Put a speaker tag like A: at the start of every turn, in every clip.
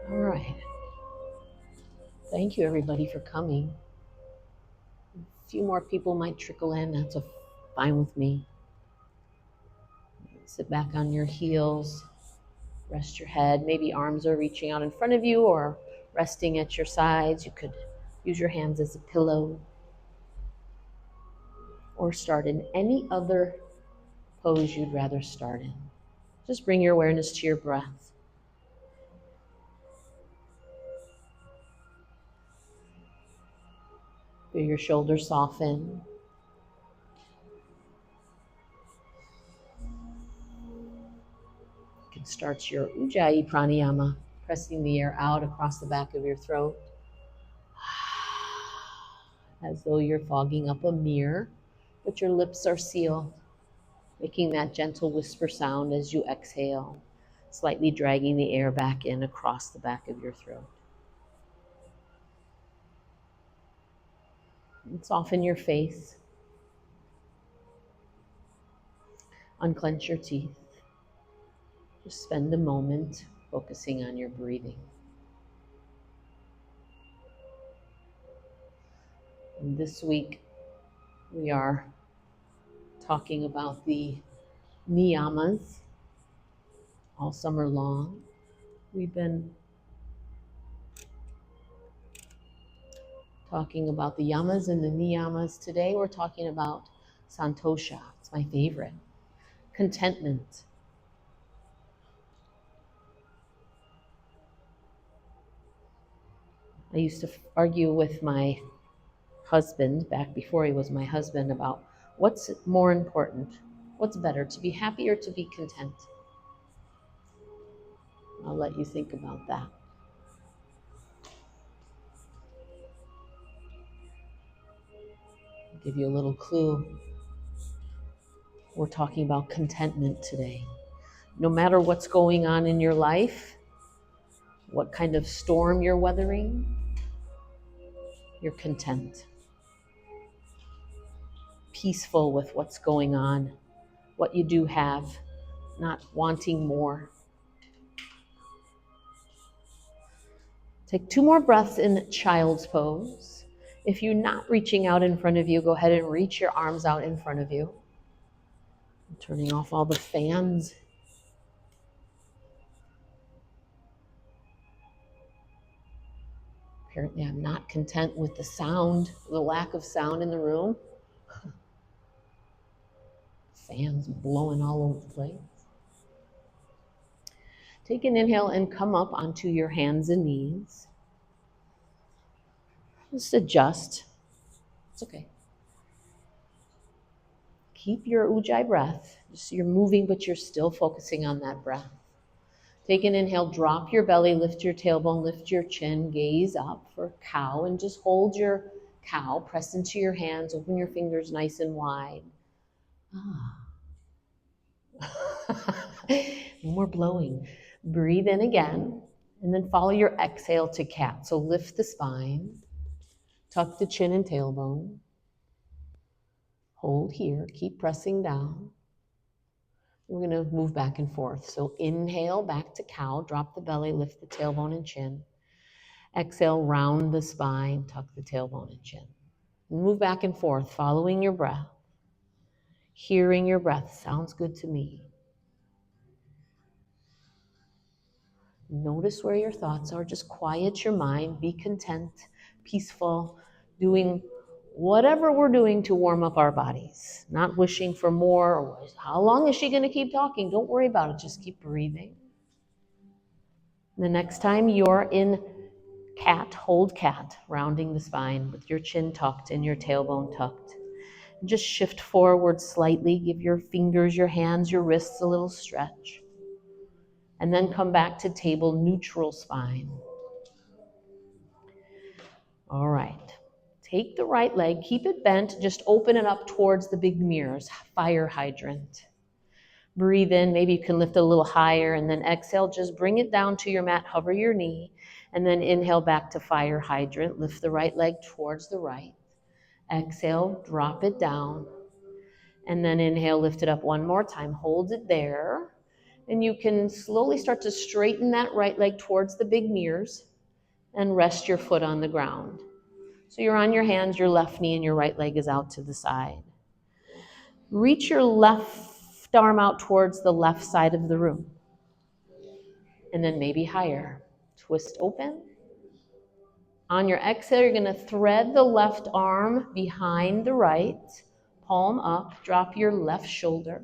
A: All right. Thank you, everybody, for coming. A few more people might trickle in. That's fine with me. Sit back on your heels. Rest your head. Maybe arms are reaching out in front of you or resting at your sides. You could use your hands as a pillow or start in any other pose you'd rather start in. Just bring your awareness to your breath. Feel your shoulders soften. You can start your Ujjayi Pranayama, pressing the air out across the back of your throat, as though you're fogging up a mirror, but your lips are sealed, making that gentle whisper sound as you exhale, slightly dragging the air back in across the back of your throat. And soften your face. Unclench your teeth. Just spend a moment focusing on your breathing. And this week, we are talking about the niyamas all summer long. We've been talking about the yamas and the niyamas. Today we're talking about santosha. It's my favorite. Contentment. I used to argue with my husband back before he was my husband about what's more important, what's better, to be happy or to be content. I'll let you think about that. I'll give you a little clue. We're talking about contentment today. No matter what's going on in your life, what kind of storm you're weathering, you're content. Peaceful with what's going on, what you do have, not wanting more. Take 2 more breaths in child's pose. If you're not reaching out in front of you, go ahead and reach your arms out in front of you. I'm turning off all the fans. Apparently I'm not content with the sound, the lack of sound in the room. Fans blowing all over the place. Take an inhale and come up onto your hands and knees. Just adjust. It's okay. Keep your ujjayi breath. Just you're moving, but you're still focusing on that breath. Take an inhale, drop your belly, lift your tailbone, lift your chin, gaze up for cow, and just hold your cow, press into your hands, open your fingers nice and wide. More blowing. Breathe in again, and then follow your exhale to cat. So lift the spine, tuck the chin and tailbone. Hold here, keep pressing down. We're going to move back and forth. So inhale back to cow, drop the belly, lift the tailbone and chin. Exhale, round the spine, tuck the tailbone and chin. Move back and forth, following your breath. Hearing your breath sounds good to me. Notice where your thoughts are. Just quiet your mind. Be content, peaceful, doing whatever we're doing to warm up our bodies. Not wishing for more. Or how long is she going to keep talking? Don't worry about it. Just keep breathing. The next time you're in cat, hold cat, rounding the spine with your chin tucked and your tailbone tucked. Just shift forward slightly. Give your fingers, your hands, your wrists a little stretch. And then come back to table, neutral spine. All right. Take the right leg, keep it bent, just open it up towards the big mirrors, fire hydrant. Breathe in, maybe you can lift it a little higher, and then exhale, just bring it down to your mat, hover your knee, and then inhale back to fire hydrant. Lift the right leg towards the right. Exhale, drop it down, and then inhale, lift it up one more time. Hold it there, And you can slowly start to straighten that right leg towards the big mirrors and rest your foot on the ground. So you're on your hands, your left knee and your right leg is out to the side. Reach your left arm out towards the left side of the room. And then maybe higher. Twist open. On your exhale, you're going to thread the left arm behind the right, palm up, drop your left shoulder.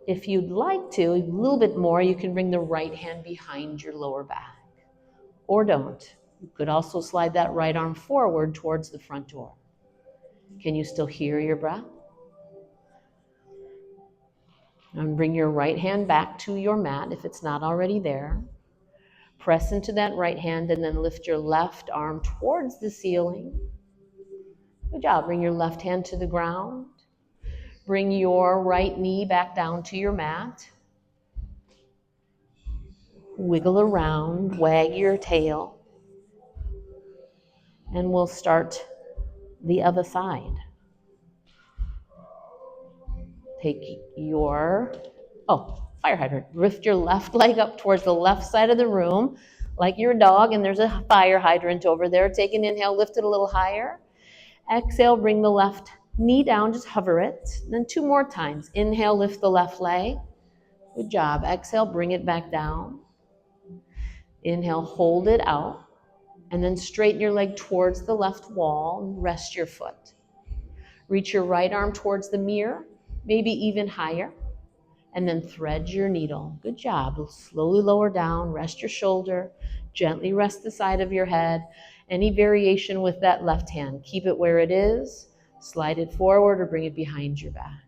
A: If you'd like to, a little bit more, you can bring the right hand behind your lower back. Or don't. You could also slide that right arm forward towards the front door. Can you still hear your breath? And bring your right hand back to your mat if it's not already there. Press into that right hand and then lift your left arm towards the ceiling. Good job. Bring your left hand to the ground. Bring your right knee back down to your mat. Wiggle around, wag your tail. And we'll start the other side. Take your, fire hydrant. Lift your left leg up towards the left side of the room, like you're a dog, and there's a fire hydrant over there. Take an inhale, lift it a little higher. Exhale, bring the left knee down, just hover it. And then 2 more times. Inhale, lift the left leg. Good job. Exhale, bring it back down. Inhale, hold it out. And then straighten your leg towards the left wall and rest your foot. Reach your right arm towards the mirror, maybe even higher. And then thread your needle. Good job. Slowly lower down, rest your shoulder, gently rest the side of your head. Any variation with that left hand, keep it where it is, slide it forward or bring it behind your back.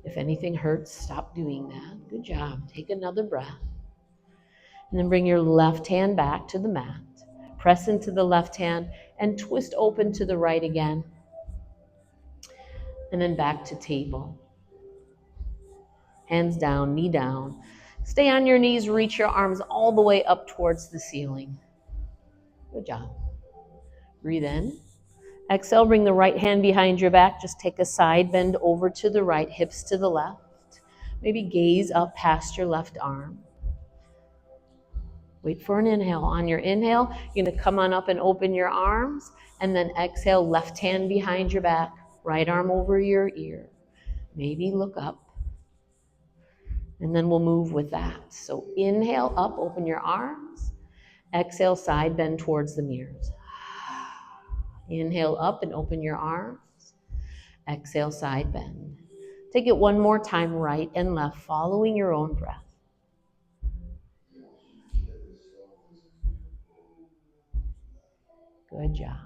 A: If anything hurts, stop doing that. Good job. Take another breath. And then bring your left hand back to the mat. Press into the left hand and twist open to the right again. And then back to table. Hands down, knee down. Stay on your knees, reach your arms all the way up towards the ceiling. Good job. Breathe in. Exhale, bring the right hand behind your back. Just take a side bend over to the right, hips to the left. Maybe gaze up past your left arm. Wait for an inhale. On your inhale, you're going to come on up and open your arms. And then exhale, left hand behind your back, right arm over your ear. Maybe look up. And then we'll move with that. So inhale up, open your arms. Exhale, side bend towards the mirrors. Inhale up and open your arms. Exhale, side bend. Take it one more time, right and left, following your own breath. Good job.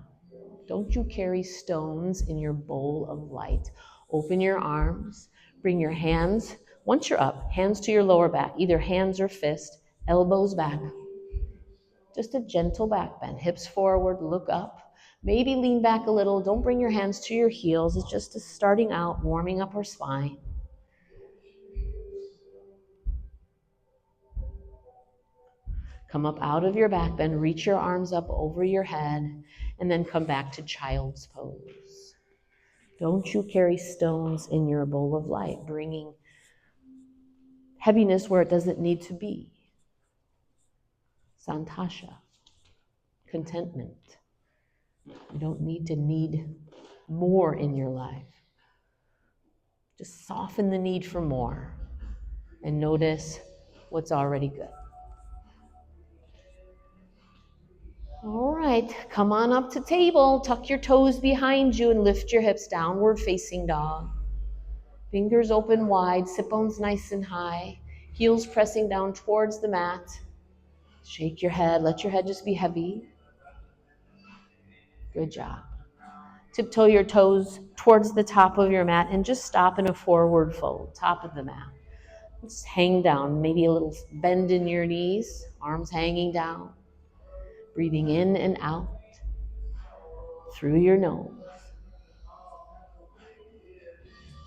A: Don't you carry stones in your bowl of light. Open your arms. Bring your hands, once you're up, hands to your lower back, either hands or fist, elbows back. Just a gentle back bend, hips forward, look up. Maybe lean back a little. Don't bring your hands to your heels. It's just starting out, warming up our spine. Come up out of your back bend, reach your arms up over your head, and then come back to child's pose. Don't you carry stones in your bowl of light, bringing heaviness where it doesn't need to be. Santasha, contentment. You don't need more in your life. Just soften the need for more and notice what's already good. All right, come on up to table. Tuck your toes behind you and lift your hips, downward facing dog. Fingers open wide, sit bones nice and high, heels pressing down towards the mat. Shake your head, let your head just be heavy. Good job. Tiptoe your toes towards the top of your mat and just stop in a forward fold, top of the mat. Just hang down, maybe a little bend in your knees, arms hanging down. Breathing in and out through your nose.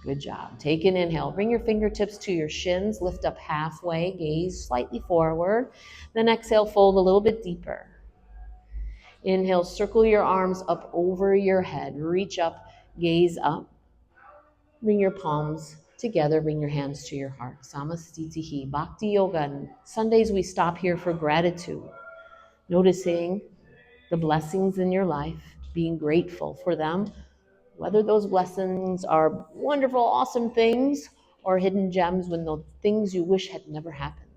A: Good job. Take an inhale. Bring your fingertips to your shins. Lift up halfway. Gaze slightly forward. Then exhale, fold a little bit deeper. Inhale, circle your arms up over your head. Reach up, gaze up. Bring your palms Together, bring your hands to your heart. Samastitihi, Bhakti Yoga. And Sundays, we stop here for gratitude, noticing the blessings in your life, being grateful for them, whether those blessings are wonderful, awesome things or hidden gems when the things you wish had never happened.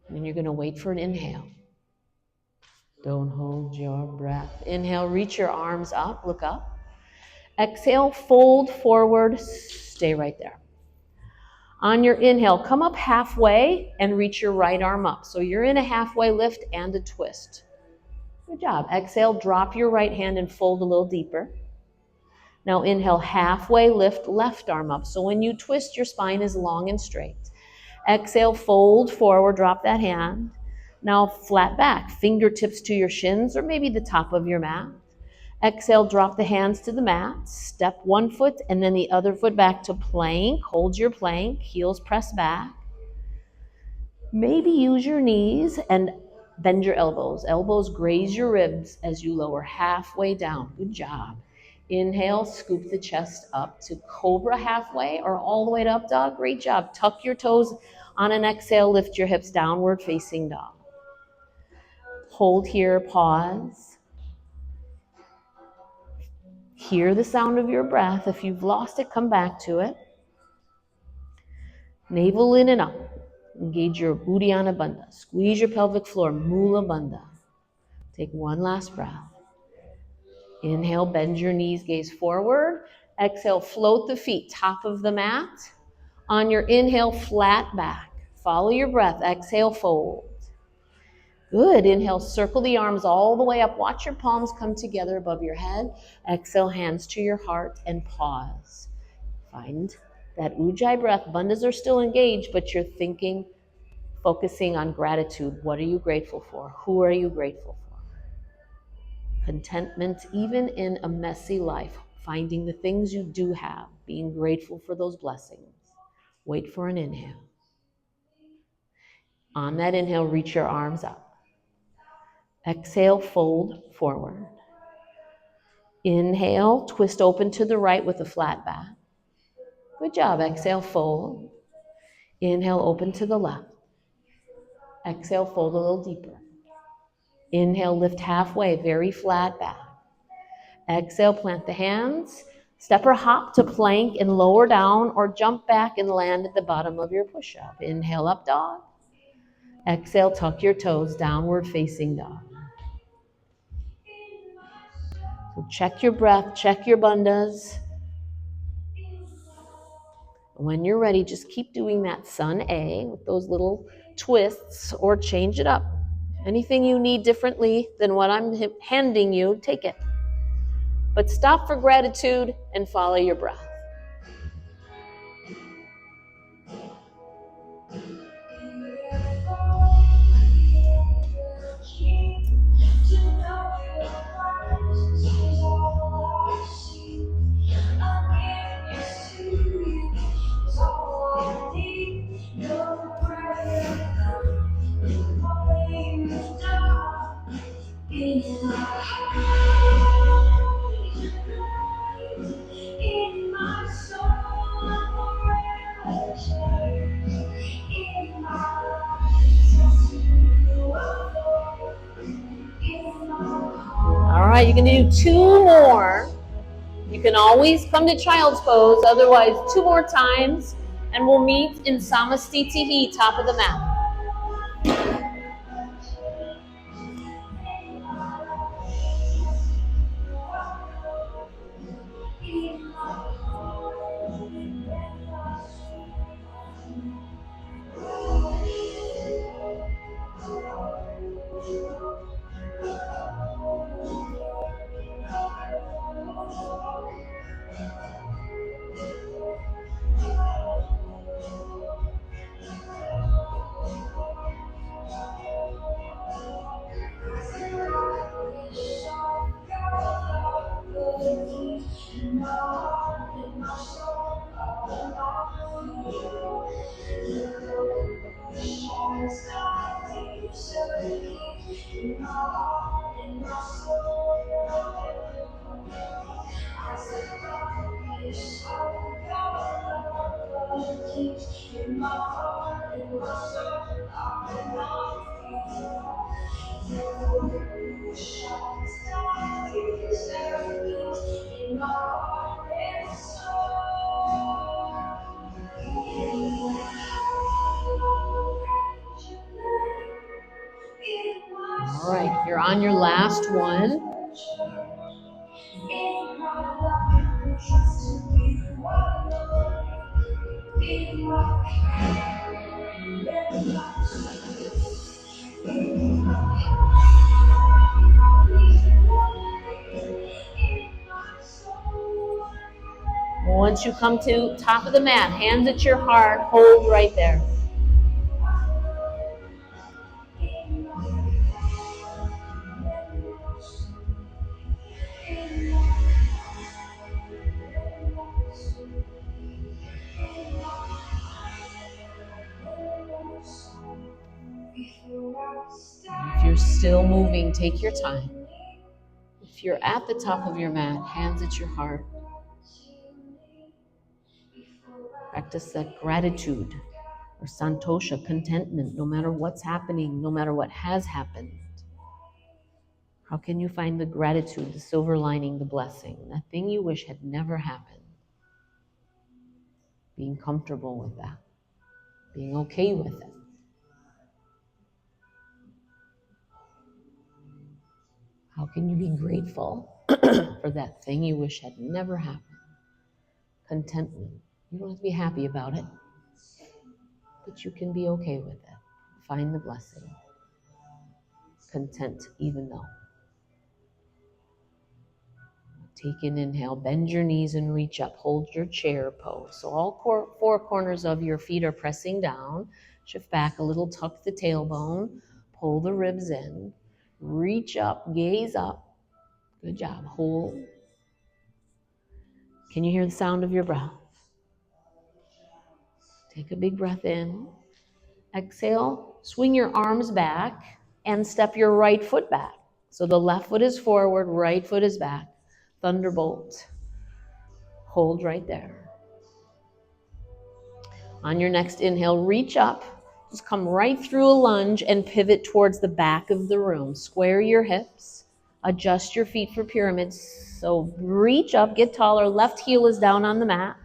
A: And you're going to wait for an inhale. Don't hold your breath. Inhale, reach your arms up, look up. Exhale, fold forward, stay right there. On your inhale, come up halfway and reach your right arm up. So you're in a halfway lift and a twist. Good job. Exhale, drop your right hand and fold a little deeper. Now inhale, halfway lift left arm up. So when you twist, your spine is long and straight. Exhale, fold forward, drop that hand. Now flat back, fingertips to your shins or maybe the top of your mat. Exhale, drop the hands to the mat. Step one foot and then the other foot back to plank. Hold your plank, heels press back. Maybe use your knees and bend your elbows. Elbows graze your ribs as you lower halfway down. Good job. Inhale, scoop the chest up to cobra halfway or all the way to up dog. Great job. Tuck your toes. On an exhale, lift your hips downward facing dog. Hold here, pause. Hear the sound of your breath. If you've lost it, come back to it. Navel in and up. Engage your Uddiyana Bandha. Squeeze your pelvic floor, Mula Bandha. Take one last breath. Inhale, bend your knees, gaze forward. Exhale, float the feet, top of the mat. On your inhale, flat back. Follow your breath. Exhale, fold. Good. Inhale, circle the arms all the way up. Watch your palms come together above your head. Exhale, hands to your heart and pause. Find that Ujjayi breath. Bandhas are still engaged, but you're thinking, focusing on gratitude. What are you grateful for? Who are you grateful for? Contentment, even in a messy life, finding the things you do have, being grateful for those blessings. Wait for an inhale. On that inhale, reach your arms up. Exhale, fold forward. Inhale, twist open to the right with a flat back. Good job. Exhale, fold. Inhale, open to the left. Exhale, fold a little deeper. Inhale, lift halfway, very flat back. Exhale, plant the hands. Step or hop to plank and lower down or jump back and land at the bottom of your push-up. Inhale, up dog. Exhale, tuck your toes, downward facing dog. So check your breath, check your bandhas. When you're ready, just keep doing that Sun A with those little twists or change it up. Anything you need differently than what I'm handing you, take it. But stop for gratitude and follow your breath. All right, you can do two more. You can always come to child's pose, otherwise 2 more times, and we'll meet in Samastitihi, top of the mat. All right, you're on your last one. Once you come to top of the mat, hands at your heart, hold right there. If you're still moving, take your time. If you're at the top of your mat, hands at your heart. Practice that gratitude or santosha, contentment, no matter what's happening, no matter what has happened. How can you find the gratitude, the silver lining, the blessing, that thing you wish had never happened? Being comfortable with that, being okay with it. How can you be grateful for that thing you wish had never happened? Contentment. You don't have to be happy about it, but you can be okay with it. Find the blessing. Content even though. Take an inhale, bend your knees and reach up. Hold your chair pose. So all four corners of your feet are pressing down. Shift back a little, tuck the tailbone, pull the ribs in, reach up, gaze up. Good job. Hold. Can you hear the sound of your breath? Take a big breath in. Exhale, swing your arms back and step your right foot back. So the left foot is forward, right foot is back. Thunderbolt. Hold right there. On your next inhale, reach up. Just come right through a lunge and pivot towards the back of the room. Square your hips. Adjust your feet for pyramids. So reach up, get taller. Left heel is down on the mat.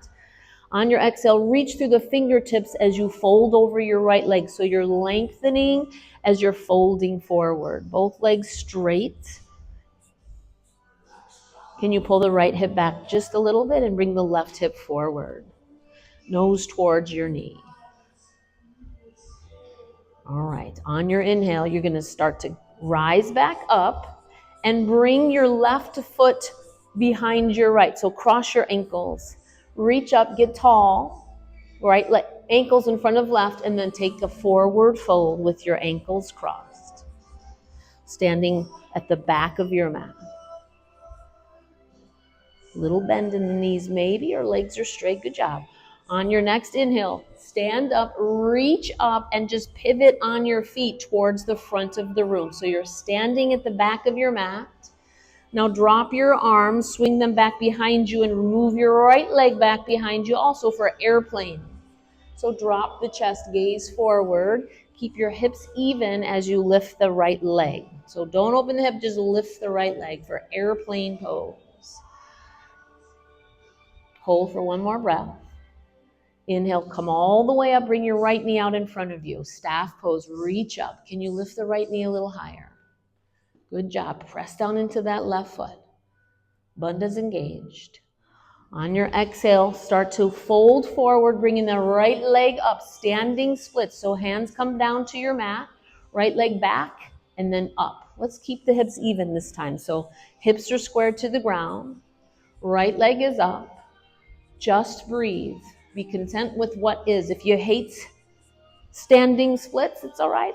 A: On your exhale, reach through the fingertips as you fold over your right leg. So you're lengthening as you're folding forward. Both legs straight. Can you pull the right hip back just a little bit and bring the left hip forward? Nose towards your knee. All right, on your inhale, you're going to start to rise back up and bring your left foot behind your right. So cross your ankles. Reach up, get tall, right? Let ankles in front of left, and then take a forward fold with your ankles crossed. Standing at the back of your mat. Little bend in the knees maybe, your legs are straight. Good job. On your next inhale, stand up, reach up, and just pivot on your feet towards the front of the room. So you're standing at the back of your mat. Now drop your arms, swing them back behind you, and move your right leg back behind you also for airplane. So drop the chest, gaze forward. Keep your hips even as you lift the right leg. So don't open the hip, just lift the right leg for airplane pose. Hold for one more breath. Inhale, come all the way up, bring your right knee out in front of you. Staff pose, reach up. Can you lift the right knee a little higher? Good job. Press down into that left foot. Bandha's engaged. On your exhale, start to fold forward, bringing the right leg up, standing split. So hands come down to your mat, right leg back, and then up. Let's keep the hips even this time. So hips are squared to the ground. Right leg is up. Just breathe. Be content with what is. If you hate standing splits, it's all right.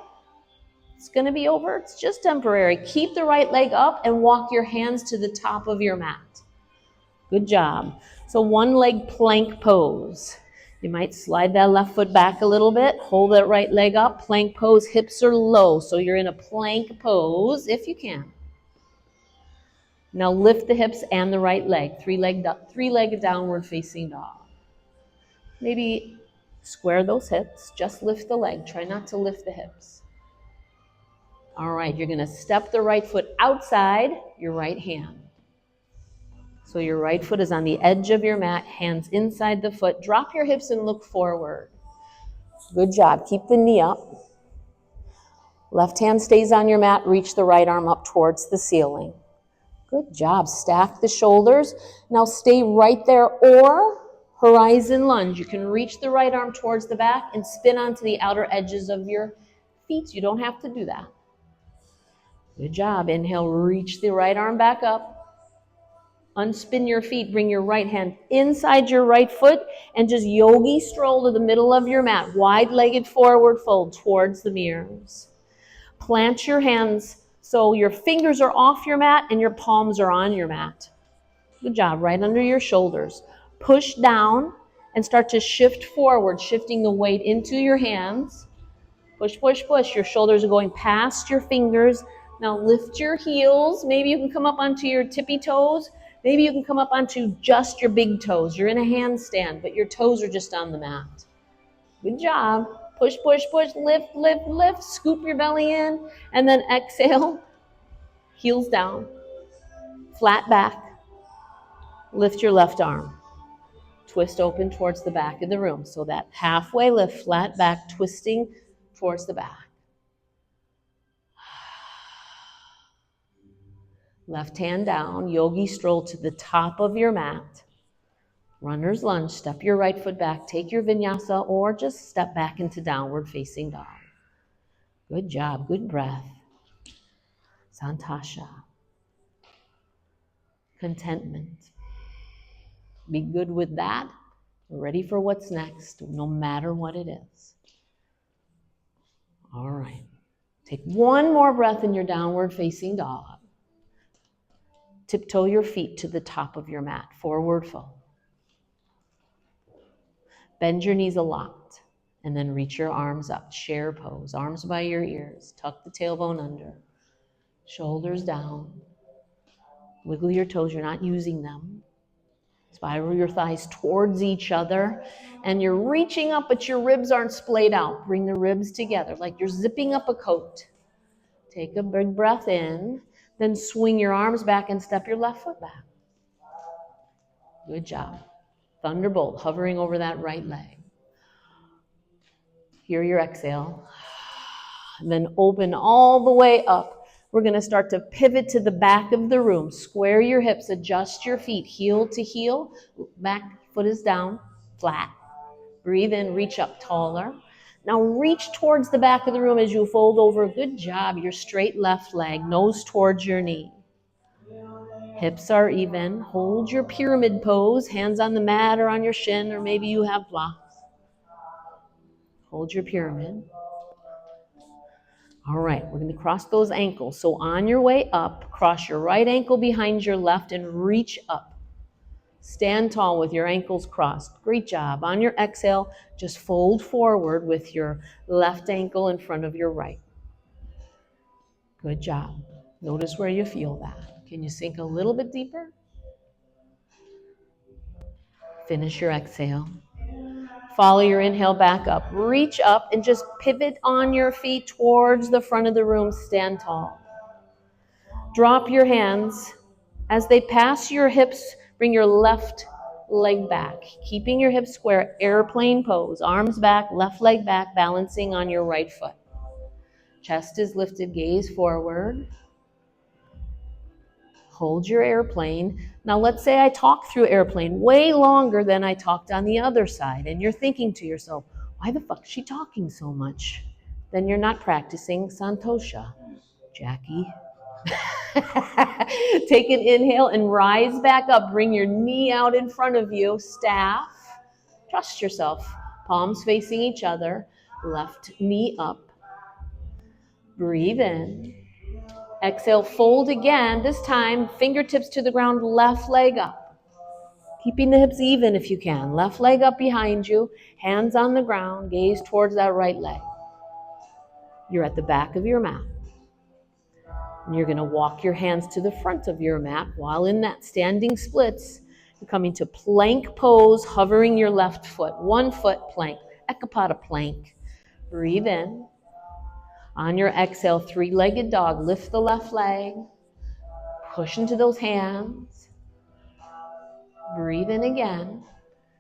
A: It's going to be over. It's just temporary. Keep the right leg up and walk your hands to the top of your mat. Good job. So one leg plank pose. You might slide that left foot back a little bit. Hold that right leg up. Plank pose. Hips are low. So you're in a plank pose if you can. Now lift the hips and the right leg. Three-legged downward facing dog. Maybe Square those hips. Just lift the leg. Try not to lift the hips. All right, you're going to step the right foot outside your right hand. So your right foot is on the edge of your mat, hands inside the foot. Drop your hips and look forward. Good job. Keep the knee up. Left hand stays on your mat. Reach the right arm up towards the ceiling. Good job. Stack the shoulders. Now stay right there, or horizon lunge. You can reach the right arm towards the back and spin onto the outer edges of your feet. You don't have to do that. Good job. Inhale, reach the right arm back up. Unspin your feet. Bring your right hand inside your right foot and just yogi stroll to the middle of your mat. Wide-legged forward fold towards the mirrors. Plant your hands so your fingers are off your mat and your palms are on your mat. Good job. Right under your shoulders. Push down and start to shift forward, shifting the weight into your hands. Push, push, push. Your shoulders are going past your fingers. Now lift your heels. Maybe you can come up onto your tippy toes. Maybe you can come up onto just your big toes. You're in a handstand, but your toes are just on the mat. Good job. Push, push, push. Lift, lift, lift. Scoop your belly in. And then exhale. Heels down. Flat back. Lift your left arm. Twist open towards the back of the room. So that halfway lift, flat back, twisting towards the back. Left hand down, yogi stroll to the top of your mat. Runner's lunge, step your right foot back, take your vinyasa, or just step back into downward facing dog. Good job, good breath. Santasha. Contentment. Be good with that. Ready for what's next, no matter what it is. All right. Take one more breath in your downward facing dog. Tiptoe your feet to the top of your mat, forward fold. Bend your knees a lot, and then reach your arms up, chair pose, arms by your ears, tuck the tailbone under, shoulders down, wiggle your toes, you're not using them. Spiral your thighs towards each other, and you're reaching up, but your ribs aren't splayed out. Bring the ribs together like you're zipping up a coat. Take a big breath in, then swing your arms back and step your left foot back. Good job. Thunderbolt, hovering over that right leg. Hear your exhale. And then open all the way up. We're going to start to pivot to the back of the room. Square your hips, adjust your feet, heel to heel. Back foot is down, flat. Breathe in, reach up taller. Now reach towards the back of the room as you fold over. Good job. Your straight left leg, nose towards your knee. Hips are even. Hold your pyramid pose, hands on the mat or on your shin, or maybe you have blocks. Hold your pyramid. All right, we're going to cross those ankles. So on your way up, cross your right ankle behind your left and reach up. Stand tall with your ankles crossed. Great job. On your exhale, just fold forward with your left ankle in front of your right. Good job. Notice where you feel that. Can you sink a little bit deeper? Finish your exhale. Follow your inhale back up. Reach up and just pivot on your feet towards the front of the room. Stand tall. Drop your hands. As they pass your hips, bring your left leg back. Keeping your hips square, airplane pose. Arms back, left leg back, balancing on your right foot. Chest is lifted, gaze forward. Hold your airplane. Now let's say I talk through airplane way longer than I talked on the other side, and you're thinking to yourself, why the fuck is she talking so much? Then you're not practicing Santosha, Jackie. Take an inhale and rise back up. Bring your knee out in front of you, staff. Trust yourself. Palms facing each other, left knee up. Breathe in. Exhale, fold again. This time, fingertips to the ground, left leg up. Keeping the hips even if you can. Left leg up behind you, hands on the ground, gaze towards that right leg. You're at the back of your mat. And you're going to walk your hands to the front of your mat while in that standing splits. You're coming to plank pose, hovering your left foot. 1 foot plank. Ekapada plank. Breathe in. On your exhale, three-legged dog. Lift the left leg. Push into those hands. Breathe in again.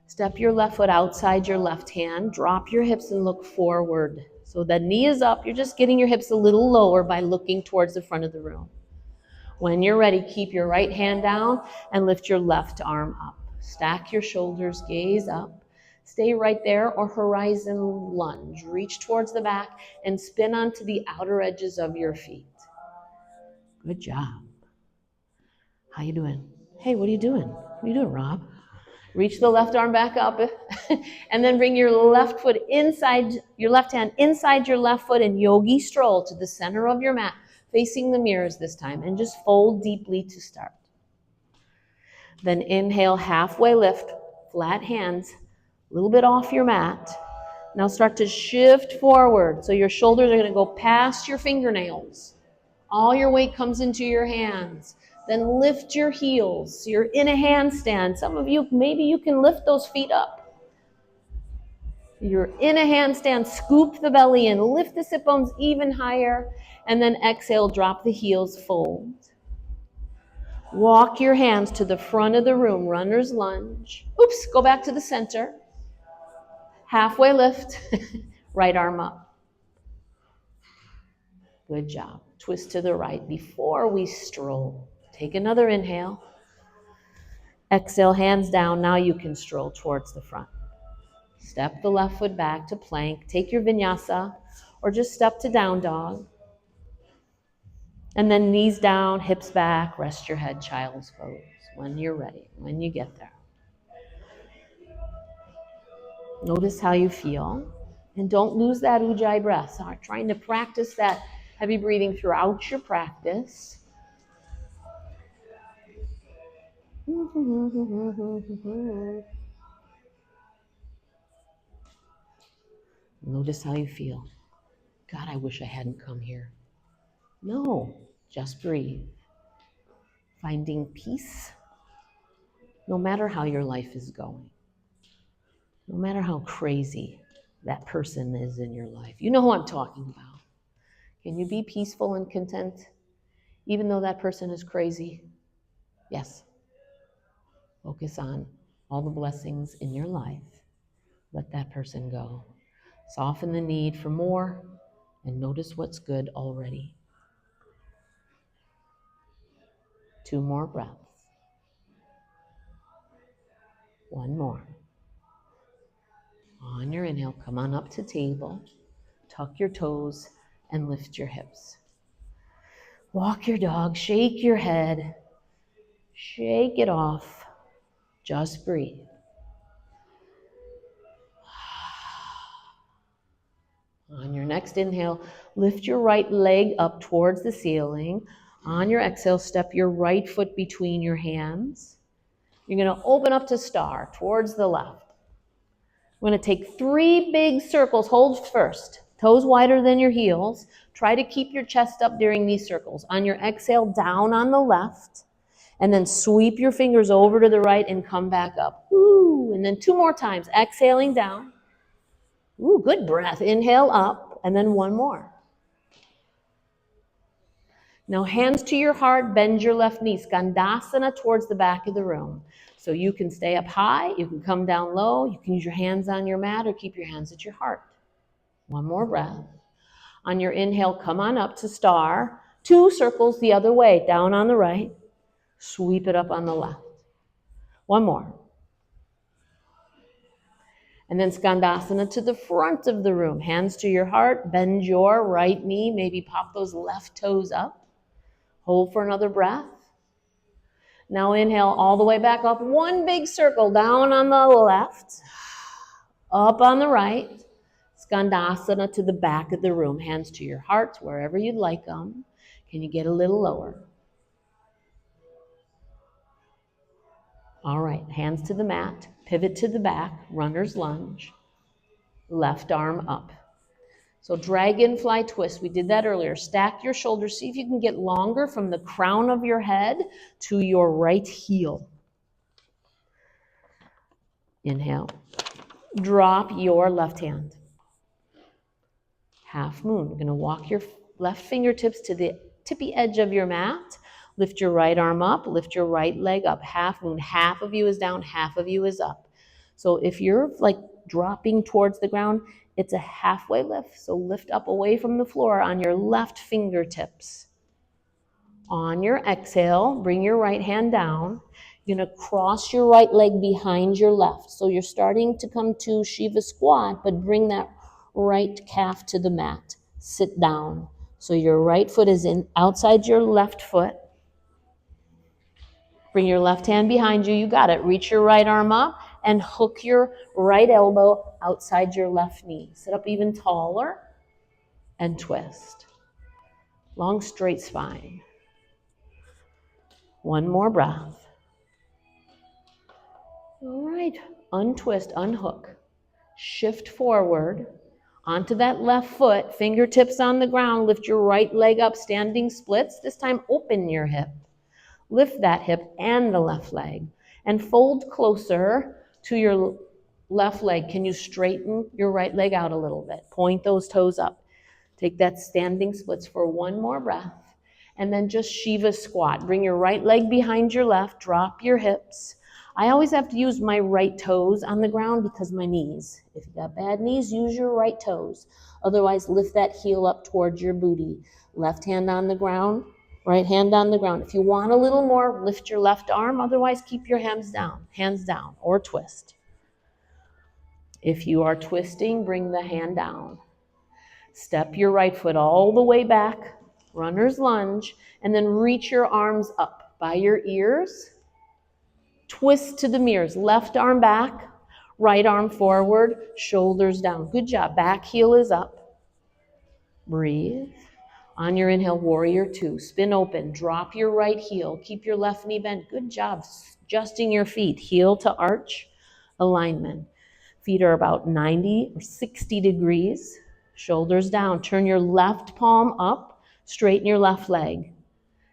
A: Step your left foot outside your left hand. Drop your hips and look forward. So the knee is up. You're just getting your hips a little lower by looking towards the front of the room. When you're ready, keep your right hand down and lift your left arm up. Stack your shoulders, gaze up. Stay right there or horizon lunge. Reach towards the back and spin onto the outer edges of your feet. Good job. How you doing? Hey, what are you doing? What are you doing, Rob? Reach the left arm back up and then bring your left foot inside, your left hand inside your left foot and yogi stroll to the center of your mat, facing the mirrors this time, and just fold deeply to start. Then inhale, halfway lift, flat hands, a little bit off your mat. Now start to shift forward. So your shoulders are going to go past your fingernails. All your weight comes into your hands. Then lift your heels. So you're in a handstand. Some of you, maybe you can lift those feet up. You're in a handstand. Scoop the belly in. Lift the sit bones even higher. And then exhale, drop the heels, fold. Walk your hands to the front of the room, runner's lunge. Oops, go back to the center. Halfway lift, right arm up. Good job. Twist to the right before we stroll. Take another inhale. Exhale, hands down. Now you can stroll towards the front. Step the left foot back to plank. Take your vinyasa or just step to down dog. And then knees down, hips back, rest your head, child's pose. When you're ready, when you get there. Notice how you feel. And don't lose that ujjayi breath. So trying to practice that heavy breathing throughout your practice. Notice how you feel. God, I wish I hadn't come here. No, just breathe. Finding peace, no matter how your life is going. No matter how crazy that person is in your life. You know who I'm talking about. Can you be peaceful and content even though that person is crazy? Yes. Focus on all the blessings in your life. Let that person go. Soften the need for more and notice what's good already. 2 more breaths. 1 more. On your inhale, come on up to table. Tuck your toes and lift your hips. Walk your dog, shake your head. Shake it off. Just breathe. On your next inhale, lift your right leg up towards the ceiling. On your exhale, step your right foot between your hands. You're going to open up to star towards the left. We're going to take 3 big circles. Hold first. Toes wider than your heels. Try to keep your chest up during these circles. On your exhale, down on the left. And then sweep your fingers over to the right and come back up. Ooh, and then 2 more times. Exhaling down. Ooh, good breath. Inhale up, and then 1 more. Now hands to your heart, bend your left knee. Skandasana towards the back of the room. So you can stay up high, you can come down low, you can use your hands on your mat or keep your hands at your heart. 1 more breath. On your inhale, come on up to star. 2 circles the other way, down on the right. Sweep it up on the left. 1 more. And then Skandasana to the front of the room. Hands to your heart, bend your right knee, maybe pop those left toes up. Hold for another breath. Now inhale all the way back up. 1 big circle down on the left, up on the right. Skandasana to the back of the room. Hands to your heart, wherever you'd like them. Can you get a little lower? All right, hands to the mat. Pivot to the back, runner's lunge. Left arm up. So dragonfly twist, we did that earlier. Stack your shoulders, see if you can get longer from the crown of your head to your right heel. Inhale, drop your left hand. Half moon. We're going to walk your left fingertips to the tippy edge of your mat. Lift your right arm up, lift your right leg up. Half moon. Half of you is down, half of you is up. So if you're like dropping towards the ground, it's a halfway lift. So lift up away from the floor on your left fingertips. On your exhale, bring your right hand down. You're going to cross your right leg behind your left. So you're starting to come to Shiva squat, but bring that right calf to the mat. Sit down. So your right foot is in outside your left foot. Bring your left hand behind you. You got it. Reach your right arm up and hook your right elbow outside your left knee. Sit up even taller and twist. Long, straight spine. One more breath. All right. Untwist, unhook. Shift forward onto that left foot. Fingertips on the ground. Lift your right leg up, standing splits. This time, open your hip. Lift that hip and the left leg. And fold closer to your left leg. Can you straighten your right leg out a little bit? Point those toes up. Take that standing splits for one more breath. And then just Shiva squat. Bring your right leg behind your left. Drop your hips. I always have to use my right toes on the ground because my knees. If you got bad knees, use your right toes. Otherwise, lift that heel up towards your booty. Left hand on the ground. Right hand on the ground. If you want a little more, lift your left arm. Otherwise, keep your hands down, or twist. If you are twisting, bring the hand down. Step your right foot all the way back, runner's lunge, and then reach your arms up by your ears. Twist to the mirrors. Left arm back, right arm forward, shoulders down. Good job. Back heel is up. Breathe. On your inhale, warrior two. Spin open. Drop your right heel. Keep your left knee bent. Good job. Adjusting your feet. Heel to arch alignment. Feet are about 90 or 60 degrees. Shoulders down. Turn your left palm up. Straighten your left leg.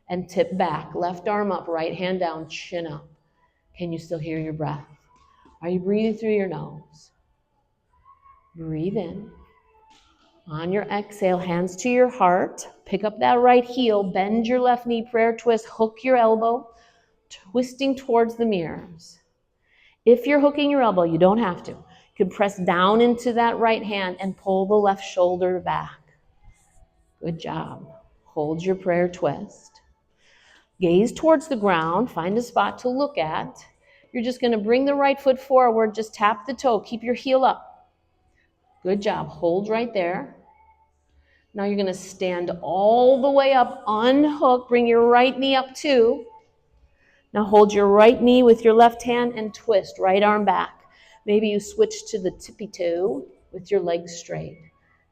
A: And tip back. Left arm up. Right hand down. Chin up. Can you still hear your breath? Are you breathing through your nose? Breathe in. On your exhale, hands to your heart. Pick up that right heel. Bend your left knee. Prayer twist. Hook your elbow. Twisting towards the mirrors. If you're hooking your elbow, you don't have to. You can press down into that right hand and pull the left shoulder back. Good job. Hold your prayer twist. Gaze towards the ground. Find a spot to look at. You're just going to bring the right foot forward. Just tap the toe. Keep your heel up. Good job. Hold right there. Now you're going to stand all the way up, unhook, bring your right knee up too. Now hold your right knee with your left hand and twist, right arm back. Maybe you switch to the tippy toe with your legs straight.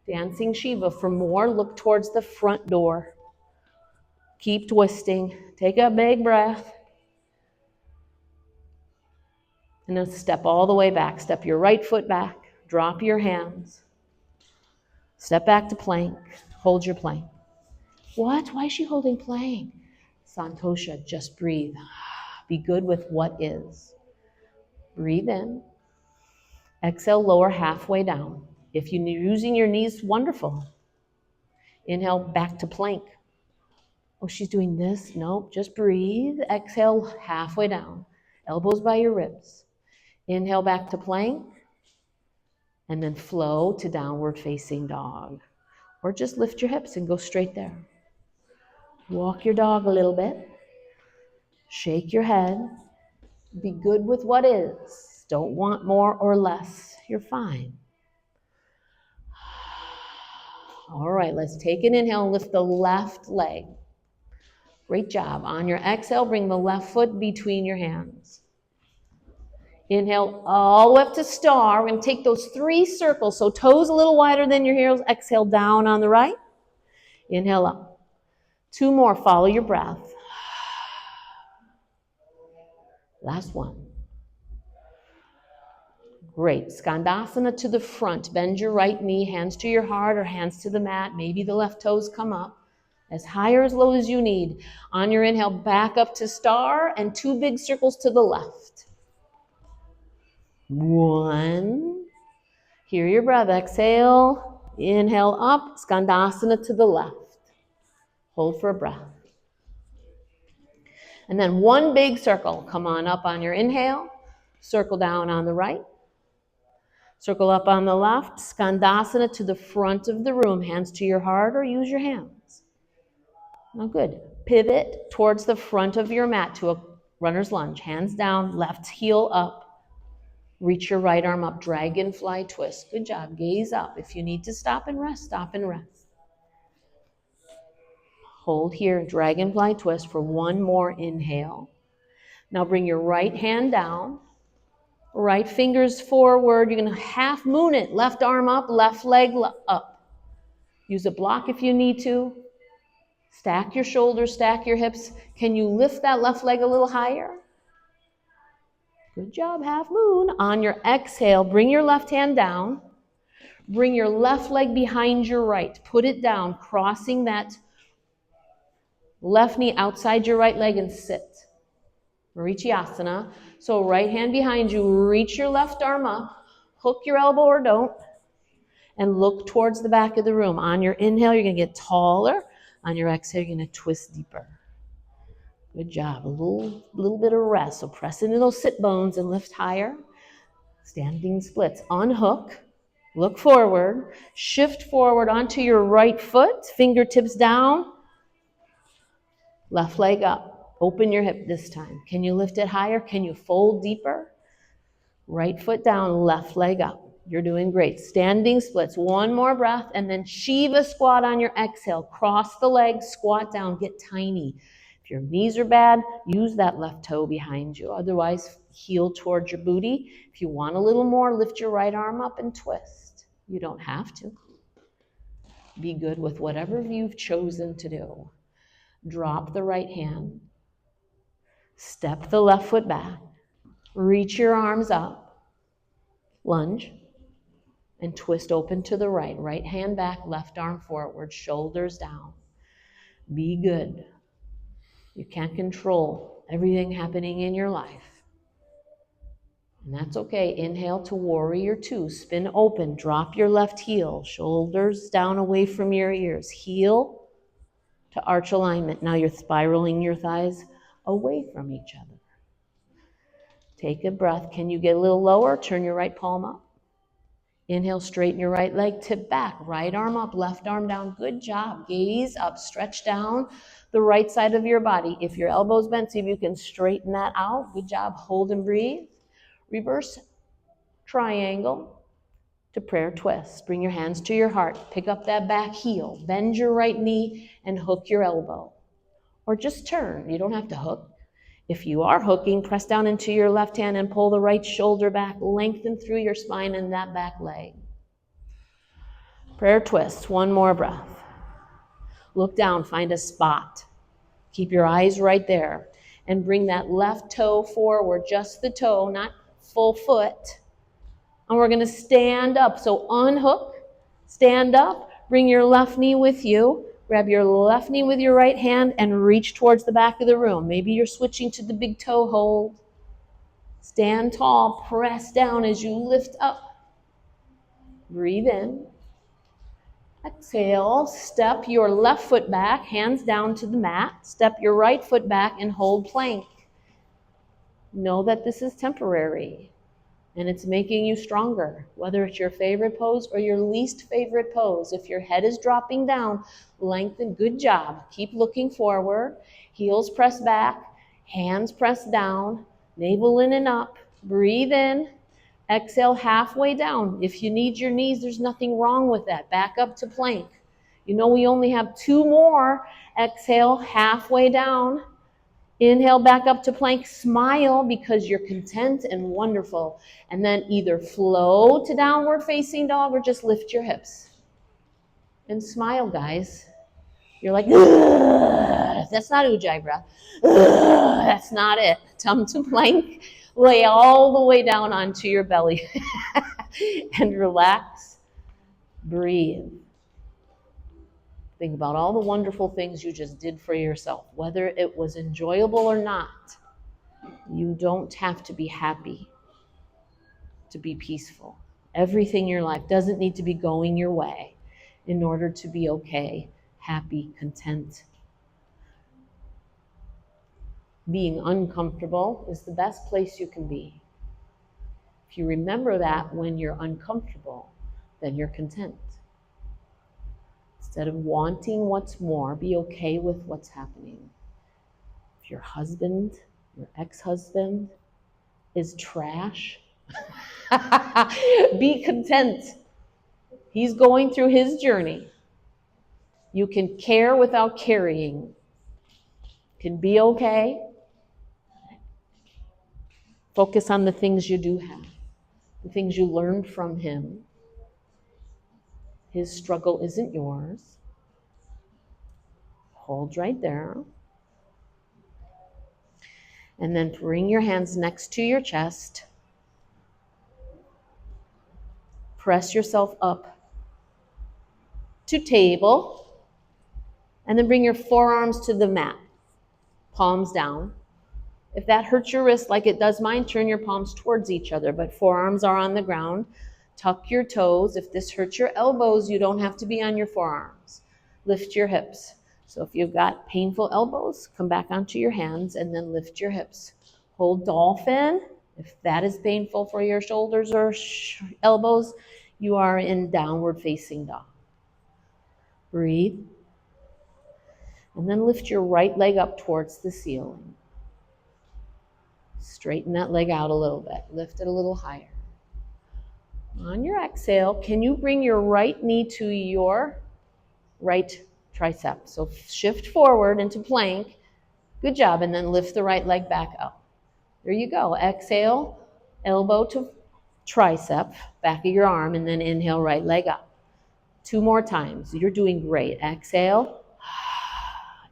A: Dancing Shiva. For more, look towards the front door. Keep twisting. Take a big breath. And then step all the way back. Step your right foot back. Drop your hands. Step back to plank. Hold your plank. What? Why is she holding plank? Santosha, just breathe. Be good with what is. Breathe in. Exhale, lower halfway down. If you're using your knees, wonderful. Inhale, back to plank. Oh, she's doing this? Nope, just breathe. Exhale, halfway down. Elbows by your ribs. Inhale, back to plank. And then flow to downward facing dog. Or just lift your hips and go straight there. Walk your dog a little bit. Shake your head. Be good with what is. Don't want more or less. You're fine. All right, let's take an inhale and lift the left leg. Great job. On your exhale, bring the left foot between your hands. Inhale all the way up to star. We're going to take those 3 circles. So toes a little wider than your heels. Exhale down on the right. Inhale up. 2 more. Follow your breath. Last one. Great. Skandasana to the front. Bend your right knee. Hands to your heart or hands to the mat. Maybe the left toes come up. As high or as low as you need. On your inhale, back up to star and 2 big circles to the left. 1, Hear your breath. Exhale, inhale up, Skandasana to the left. Hold for a breath. And then one big circle. Come on up on your inhale, circle down on the right, circle up on the left, Skandasana to the front of the room, hands to your heart or use your hands. Now good. Pivot towards the front of your mat to a runner's lunge. Hands down, left heel up. Reach your right arm up, dragonfly twist. Good job. Gaze up. If you need to stop and rest, stop and rest. Hold here, dragonfly twist for one more inhale. Now bring your right hand down, right fingers forward. You're going to half moon it. Left arm up, left leg up. Use a block if you need to. Stack your shoulders, stack your hips. Can you lift that left leg a little higher? Good job, half moon. On your exhale, bring your left hand down. Bring your left leg behind your right. Put it down, crossing that left knee outside your right leg and sit. Marichiasana. So right hand behind you, reach your left arm up, hook your elbow or don't, and look towards the back of the room. On your inhale, you're going to get taller. On your exhale, you're going to twist deeper. Good job. A little bit of rest. So press into those sit bones and lift higher. Standing splits. Unhook. Look forward. Shift forward onto your right foot. Fingertips down. Left leg up. Open your hip this time. Can you lift it higher? Can you fold deeper? Right foot down. Left leg up. You're doing great. Standing splits. One more breath. And then Shiva squat on your exhale. Cross the legs. Squat down. Get tiny. If your knees are bad, use that left toe behind you. Otherwise, heel towards your booty. If you want a little more, lift your right arm up and twist. You don't have to. Be good with whatever you've chosen to do. Drop the right hand. Step the left foot back. Reach your arms up. Lunge. And twist open to the right. Right hand back, left arm forward, shoulders down. Be good. You can't control everything happening in your life. And that's okay. Inhale to warrior two. Spin open. Drop your left heel. Shoulders down away from your ears. Heel to arch alignment. Now you're spiraling your thighs away from each other. Take a breath. Can you get a little lower? Turn your right palm up. Inhale, straighten your right leg, tip back. Right arm up, left arm down. Good job. Gaze up, stretch down the right side of your body. If your elbow's bent, see if you can straighten that out. Good job. Hold and breathe. Reverse triangle to prayer twist. Bring your hands to your heart. Pick up that back heel. Bend your right knee and hook your elbow. Or just turn. You don't have to hook. If you are hooking, press down into your left hand and pull the right shoulder back. Lengthen through your spine and that back leg. Prayer twist. One more breath. Look down. Find a spot. Keep your eyes right there. And bring that left toe forward. Just the toe, not full foot. And we're going to stand up. So unhook. Stand up. Bring your left knee with you. Grab your left knee with your right hand and reach towards the back of the room. Maybe you're switching to the big toe hold. Stand tall, press down as you lift up. Breathe in. Exhale, step your left foot back, hands down to the mat. Step your right foot back and hold plank. Know that this is temporary. And it's making you stronger, whether it's your favorite pose or your least favorite pose. If your head is dropping down, lengthen. Good job. Keep looking forward. Heels press back, hands press down, navel in and up. Breathe in. Exhale halfway down. If you need your knees, there's nothing wrong with that. Back up to plank. You know we only have 2 more. Exhale halfway down. Inhale back up to plank. Smile because you're content and wonderful. And then either flow to downward facing dog or just lift your hips. And smile, guys. You're like, ugh. That's not ujjayi breath. Ugh. That's not it. Come to plank. Lay all the way down onto your belly. And relax. Breathe. Think about all the wonderful things you just did for yourself, whether it was enjoyable or not. You don't have to be happy to be peaceful. Everything in your life doesn't need to be going your way in order to be okay, happy, content. Being uncomfortable is the best place you can be. If you remember that when you're uncomfortable, then you're content. Instead of wanting what's more, be okay with what's happening. If your husband, your ex-husband is trash, be content. He's going through his journey. You can care without carrying. Can be okay. Focus on the things you do have, the things you learned from him. His struggle isn't yours. Hold right there. And then bring your hands next to your chest. Press yourself up to table. And then bring your forearms to the mat. Palms down. If that hurts your wrist like it does mine, turn your palms towards each other, but forearms are on the ground. Tuck your toes. If this hurts your elbows, you don't have to be on your forearms. Lift your hips. So if you've got painful elbows, come back onto your hands and then lift your hips. Hold dolphin. If that is painful for your shoulders or elbows, you are in downward facing dog. Breathe. And then lift your right leg up towards the ceiling. Straighten that leg out a little bit. Lift it a little higher. On your exhale, can you bring your right knee to your right tricep? So shift forward into plank. Good job. And then lift the right leg back up. There you go. Exhale, elbow to tricep, back of your arm, and then inhale, right leg up. 2 more times. You're doing great. Exhale.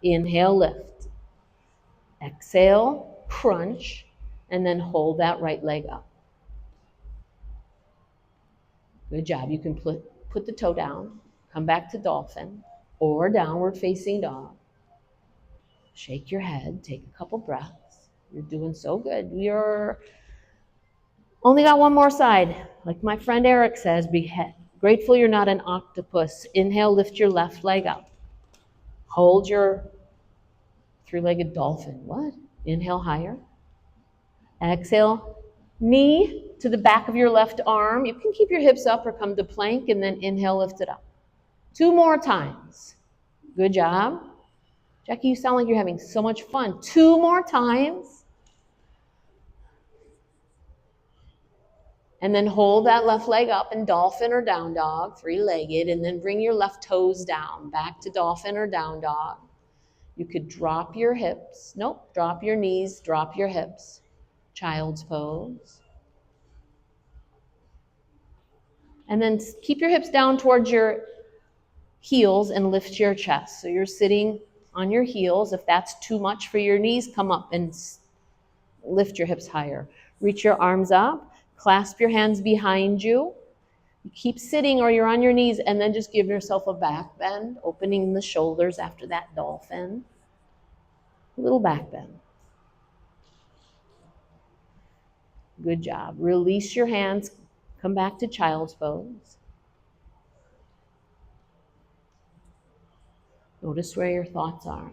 A: Inhale, lift. Exhale, crunch, and then hold that right leg up. Good job. You can put the toe down, come back to dolphin or downward facing dog. Shake your head, take a couple breaths. You're doing so good. You're only got one more side. Like my friend Eric says, be grateful you're not an octopus. Inhale, lift your left leg up. Hold your 3-legged dolphin. What? Inhale higher. Exhale, knee to the back of your left arm. You can keep your hips up or come to plank and then inhale, lift it up. 2 more times. Good job. Jackie, you sound like you're having so much fun. 2 more times. And then hold that left leg up in dolphin or down dog, 3-legged, and then bring your left toes down, back to dolphin or down dog. You could drop your hips. Nope, drop your knees, drop your hips. Child's pose. And then keep your hips down towards your heels and lift your chest. So you're sitting on your heels. If that's too much for your knees, come up and lift your hips higher. Reach your arms up. Clasp your hands behind you. You keep sitting or you're on your knees and then just give yourself a back bend, opening the shoulders after that dolphin. A little back bend. Good job. Release your hands. Come back to child's pose. Notice where your thoughts are.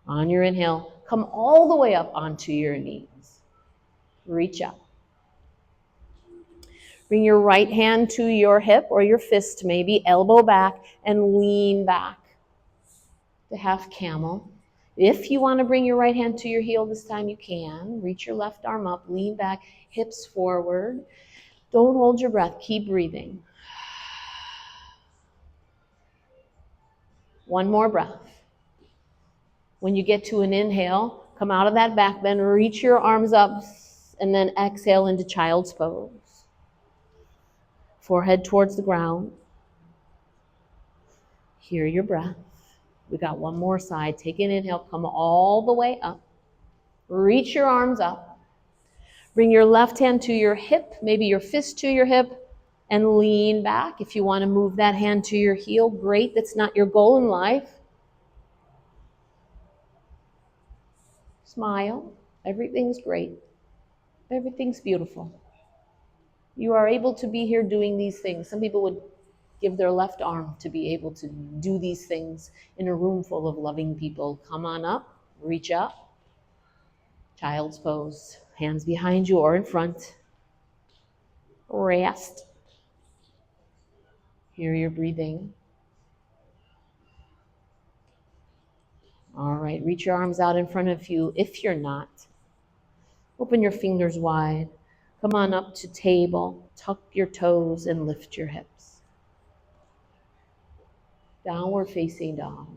A: On your inhale, come all the way up onto your knees. Reach up. Bring your right hand to your hip or your fist maybe, elbow back, and lean back to half camel. If you want to bring your right hand to your heel this time, you can. Reach your left arm up, lean back, hips forward. Don't hold your breath. Keep breathing. 1 more breath. When you get to an inhale, come out of that back bend, reach your arms up, and then exhale into child's pose. Forehead towards the ground. Hear your breath. We got 1 more side. Take an inhale, come all the way up. Reach your arms up. Bring your left hand to your hip, maybe your fist to your hip, and lean back. If you want to move that hand to your heel, great. That's not your goal in life. Smile. Everything's great. Everything's beautiful. You are able to be here doing these things. Some people would give their left arm to be able to do these things in a room full of loving people. Come on up, reach up, child's pose, hands behind you or in front. Rest. Hear your breathing. All right, reach your arms out in front of you. If you're not, open your fingers wide. Come on up to table. Tuck your toes and lift your hips. Downward facing dog.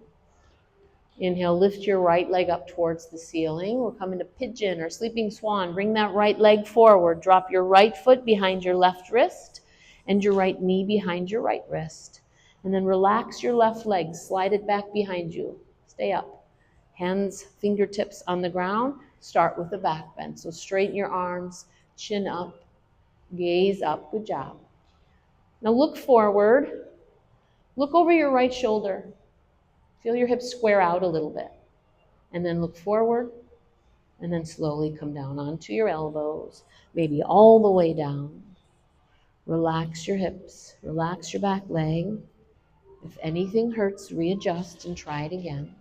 A: Inhale, lift your right leg up towards the ceiling. We're coming to pigeon or sleeping swan. Bring that right leg forward. Drop your right foot behind your left wrist and your right knee behind your right wrist. And then relax your left leg. Slide it back behind you. Stay up. Hands, fingertips on the ground. Start with the back bend. So straighten your arms, chin up, gaze up. Good job. Now look forward. Look over your right shoulder. Feel your hips square out a little bit. And then look forward. And then slowly come down onto your elbows, maybe all the way down. Relax your hips. Relax your back leg. If anything hurts, readjust and try it again.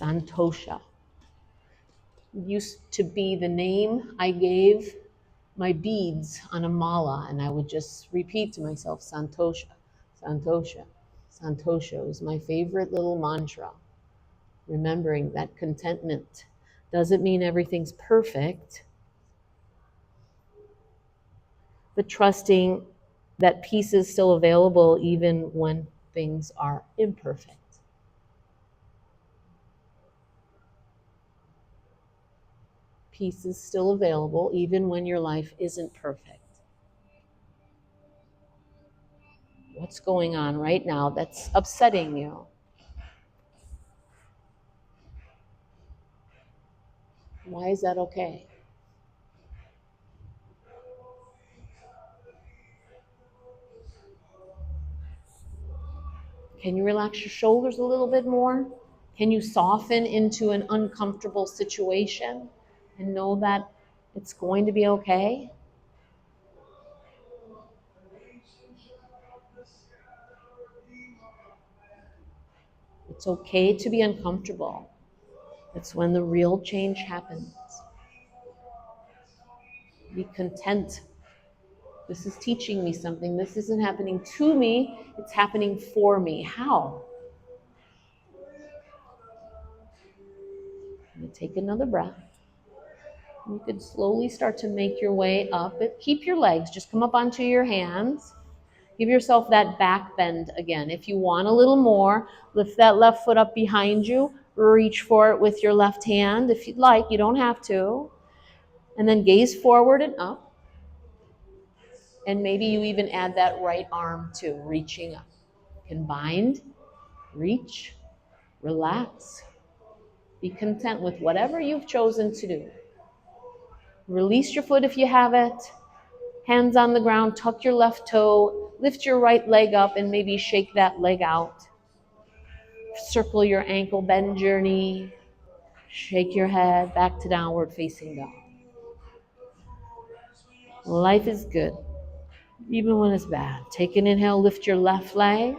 A: Santosha used to be the name I gave my beads on a mala, and I would just repeat to myself, Santosha, Santosha, Santosha was my favorite little mantra. Remembering that contentment doesn't mean everything's perfect, but trusting that peace is still available even when things are imperfect. Peace is still available even when your life isn't perfect. What's going on right now that's upsetting you? Why is that okay? Can you relax your shoulders a little bit more? Can you soften into an uncomfortable situation and know that it's going to be okay? It's okay to be uncomfortable. It's when the real change happens. Be content. This is teaching me something. This isn't happening to me, it's happening for me. How? Take another breath. You could slowly start to make your way up. Keep your legs, just come up onto your hands. Give yourself that back bend again. If you want a little more, lift that left foot up behind you. Reach for it with your left hand if you'd like. You don't have to. And then gaze forward and up. And maybe you even add that right arm too, reaching up. Bind, reach, relax. Be content with whatever you've chosen to do. Release your foot if you have it. Hands on the ground, tuck your left toe, lift your right leg up and maybe shake that leg out. Circle your ankle, bend your knee, shake your head, back to downward facing dog. Life is good, even when it's bad. Take an inhale, lift your left leg,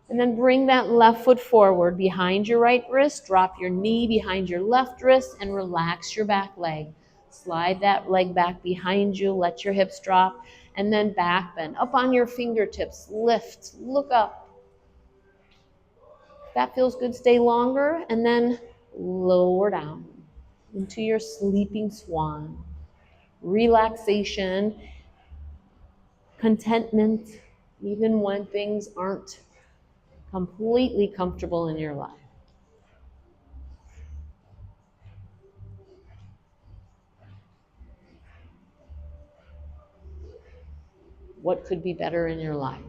A: and then bring that left foot forward behind your right wrist, drop your knee behind your left wrist, and relax your back leg. Slide that leg back behind you, let your hips drop, and then back bend. Up on your fingertips, lift, look up. If that feels good, stay longer, and then lower down into your sleeping swan. Relaxation, contentment, even when things aren't completely comfortable in your life. What could be better in your life?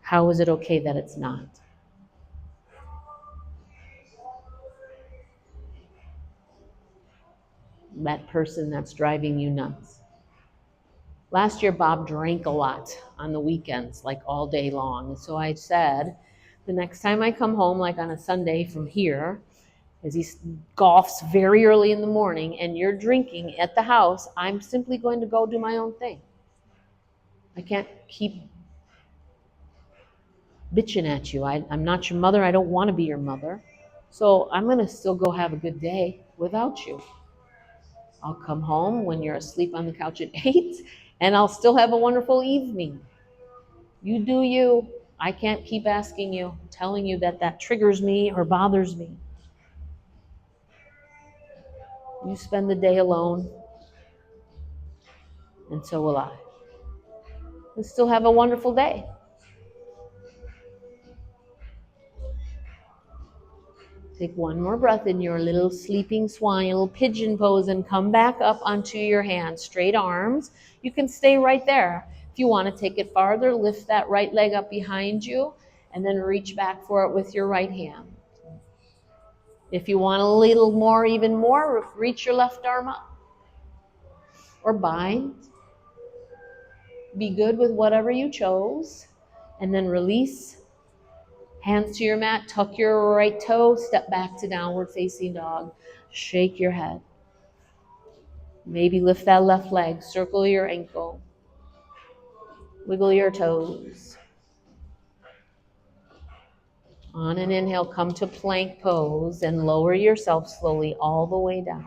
A: How is it okay that it's not? That person that's driving you nuts. Last year, Bob drank a lot on the weekends, like all day long. And so I said, the next time I come home, like on a Sunday from here, as he golfs very early in the morning and you're drinking at the house, I'm simply going to go do my own thing. I can't keep bitching at you. I'm not your mother. I don't want to be your mother. So I'm going to still go have a good day without you. I'll come home when you're asleep on the couch at 8, and I'll still have a wonderful evening. You do you. I can't keep asking you, telling you that triggers me or bothers me. You spend the day alone, and so will I. And still have a wonderful day. Take one more breath in your little sleeping swan, your little pigeon pose, and come back up onto your hands, straight arms. You can stay right there. If you want to take it farther, lift that right leg up behind you, and then reach back for it with your right hand. If you want a little more, even more, reach your left arm up. Or bind. Be good with whatever you chose. And then release. Hands to your mat, tuck your right toe, step back to downward facing dog. Shake your head. Maybe lift that left leg, circle your ankle. Wiggle your toes. On an inhale, come to plank pose and lower yourself slowly all the way down.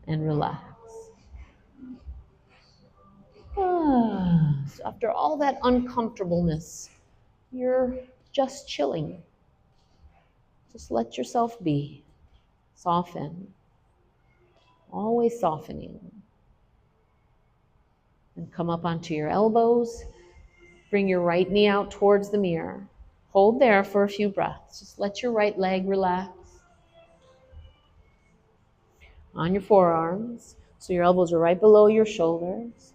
A: And relax. So after all that uncomfortableness, you're just chilling. Just let yourself be. Soften. Always softening. And come up onto your elbows. Bring your right knee out towards the mirror. Hold there for a few breaths. Just let your right leg relax. On your forearms, so your elbows are right below your shoulders.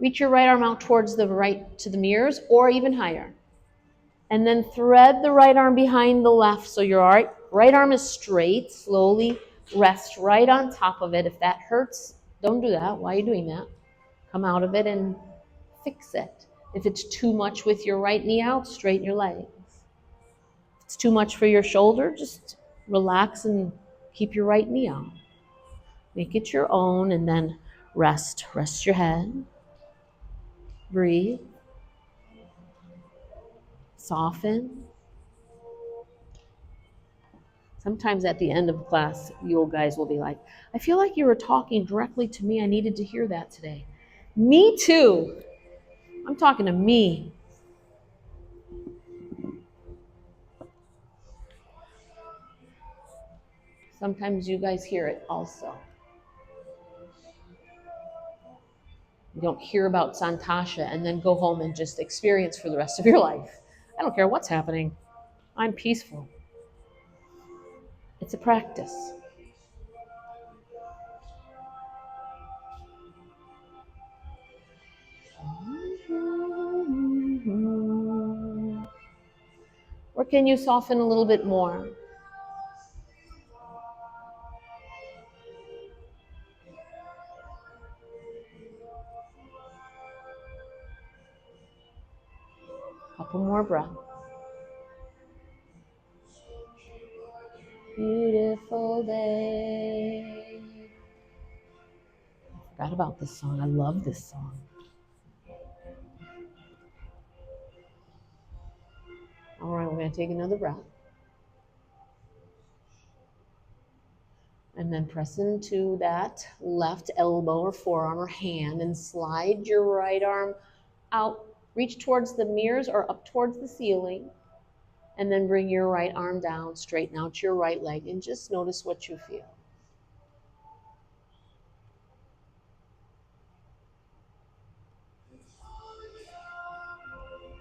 A: Reach your right arm out towards the right to the mirrors or even higher. And then thread the right arm behind the left so your right arm is straight. Slowly rest right on top of it. If that hurts, don't do that. Why are you doing that? Come out of it and fix it. If it's too much with your right knee out, straighten your legs. If it's too much for your shoulder, just relax and keep your right knee out. Make it your own and then rest. Rest your head. Breathe. Soften. Sometimes at the end of class, you guys will be like, I feel like you were talking directly to me. I needed to hear that today. Me too. I'm talking to me. Sometimes you guys hear it also. You don't hear about Santasha and then go home and just experience for the rest of your life. I don't care what's happening. I'm peaceful. It's a practice. Or can you soften a little bit more? Couple more breaths. Beautiful day. I forgot about this song. I love this song. All right, we're going to take another breath. And then press into that left elbow or forearm or hand and slide your right arm out. Reach towards the mirrors or up towards the ceiling. And then bring your right arm down, straighten out your right leg, and just notice what you feel.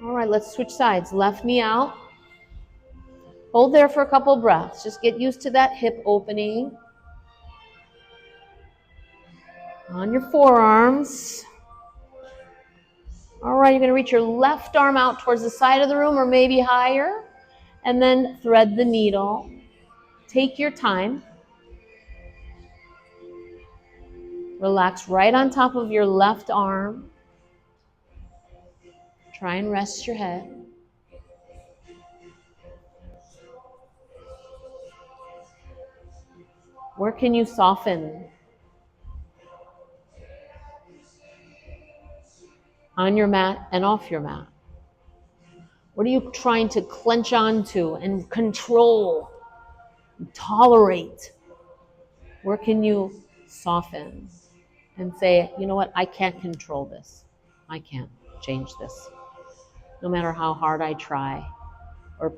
A: All right, let's switch sides. Left knee out. Hold there for a couple breaths. Just get used to that hip opening. On your forearms. All right, you're going to reach your left arm out towards the side of the room or maybe higher. And then thread the needle. Take your time. Relax right on top of your left arm. Try and rest your head. Where can you soften? On your mat and off your mat. What are you trying to clench onto and control, and tolerate? Where can you soften and say, you know what, I can't control this. I can't change this. No matter how hard I try or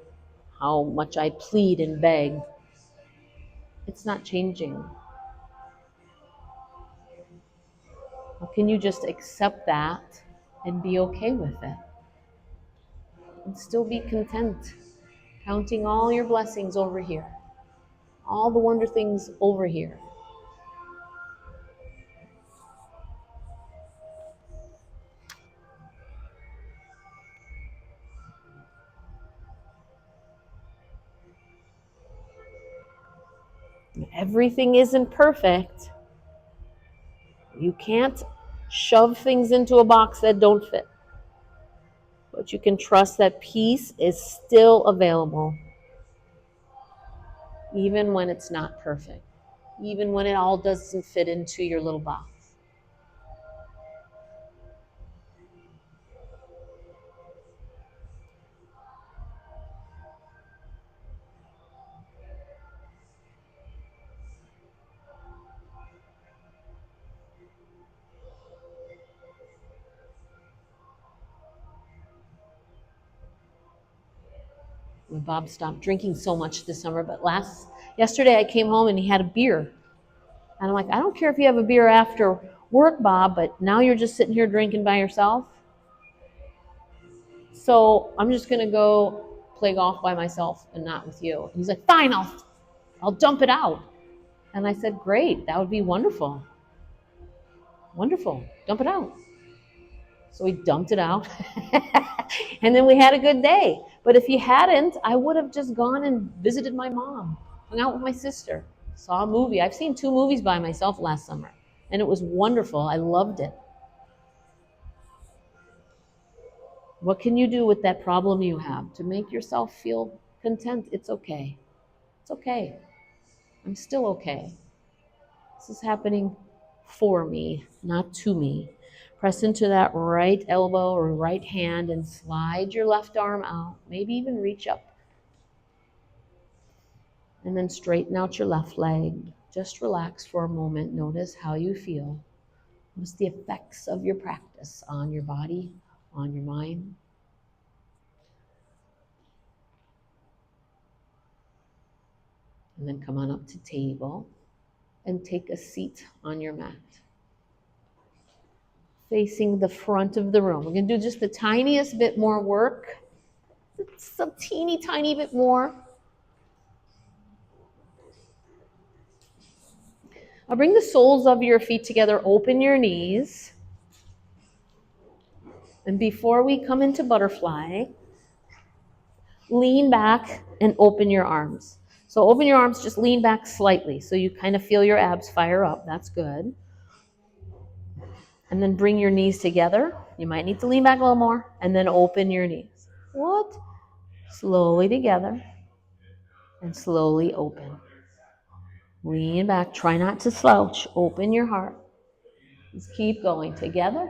A: how much I plead and beg, it's not changing. How can you just accept that and be okay with it? And still be content, counting all your blessings over here, all the wonder things over here. Everything isn't perfect. You can't shove things into a box that don't fit. But you can trust that peace is still available, even when it's not perfect, even when it all doesn't fit into your little box. Bob stopped drinking so much this summer, but yesterday I came home and he had a beer. And I'm like, I don't care if you have a beer after work, Bob, but now you're just sitting here drinking by yourself. So I'm just going to go play golf by myself and not with you. And he's like, fine, I'll dump it out. And I said, great, that would be wonderful. Wonderful, dump it out. So we dumped it out. And then we had a good day. But if he hadn't, I would have just gone and visited my mom, hung out with my sister, saw a movie. I've seen 2 movies by myself last summer, and it was wonderful. I loved it. What can you do with that problem you have to make yourself feel content? It's okay. It's okay. I'm still okay. This is happening for me, not to me. Press into that right elbow or right hand and slide your left arm out. Maybe even reach up. And then straighten out your left leg. Just relax for a moment. Notice how you feel. What's the effects of your practice on your body, on your mind? And then come on up to table and take a seat on your mat, facing the front of the room. We're going to do just the tiniest bit more work. It's a teeny tiny bit more. I'll bring the soles of your feet together, open your knees. And before we come into butterfly, lean back and open your arms. So open your arms, just lean back slightly so you kind of feel your abs fire up. That's good. And then bring your knees together. You might need to lean back a little more. And then open your knees. What? Slowly together. And slowly open. Lean back. Try not to slouch. Open your heart. Just keep going. Together.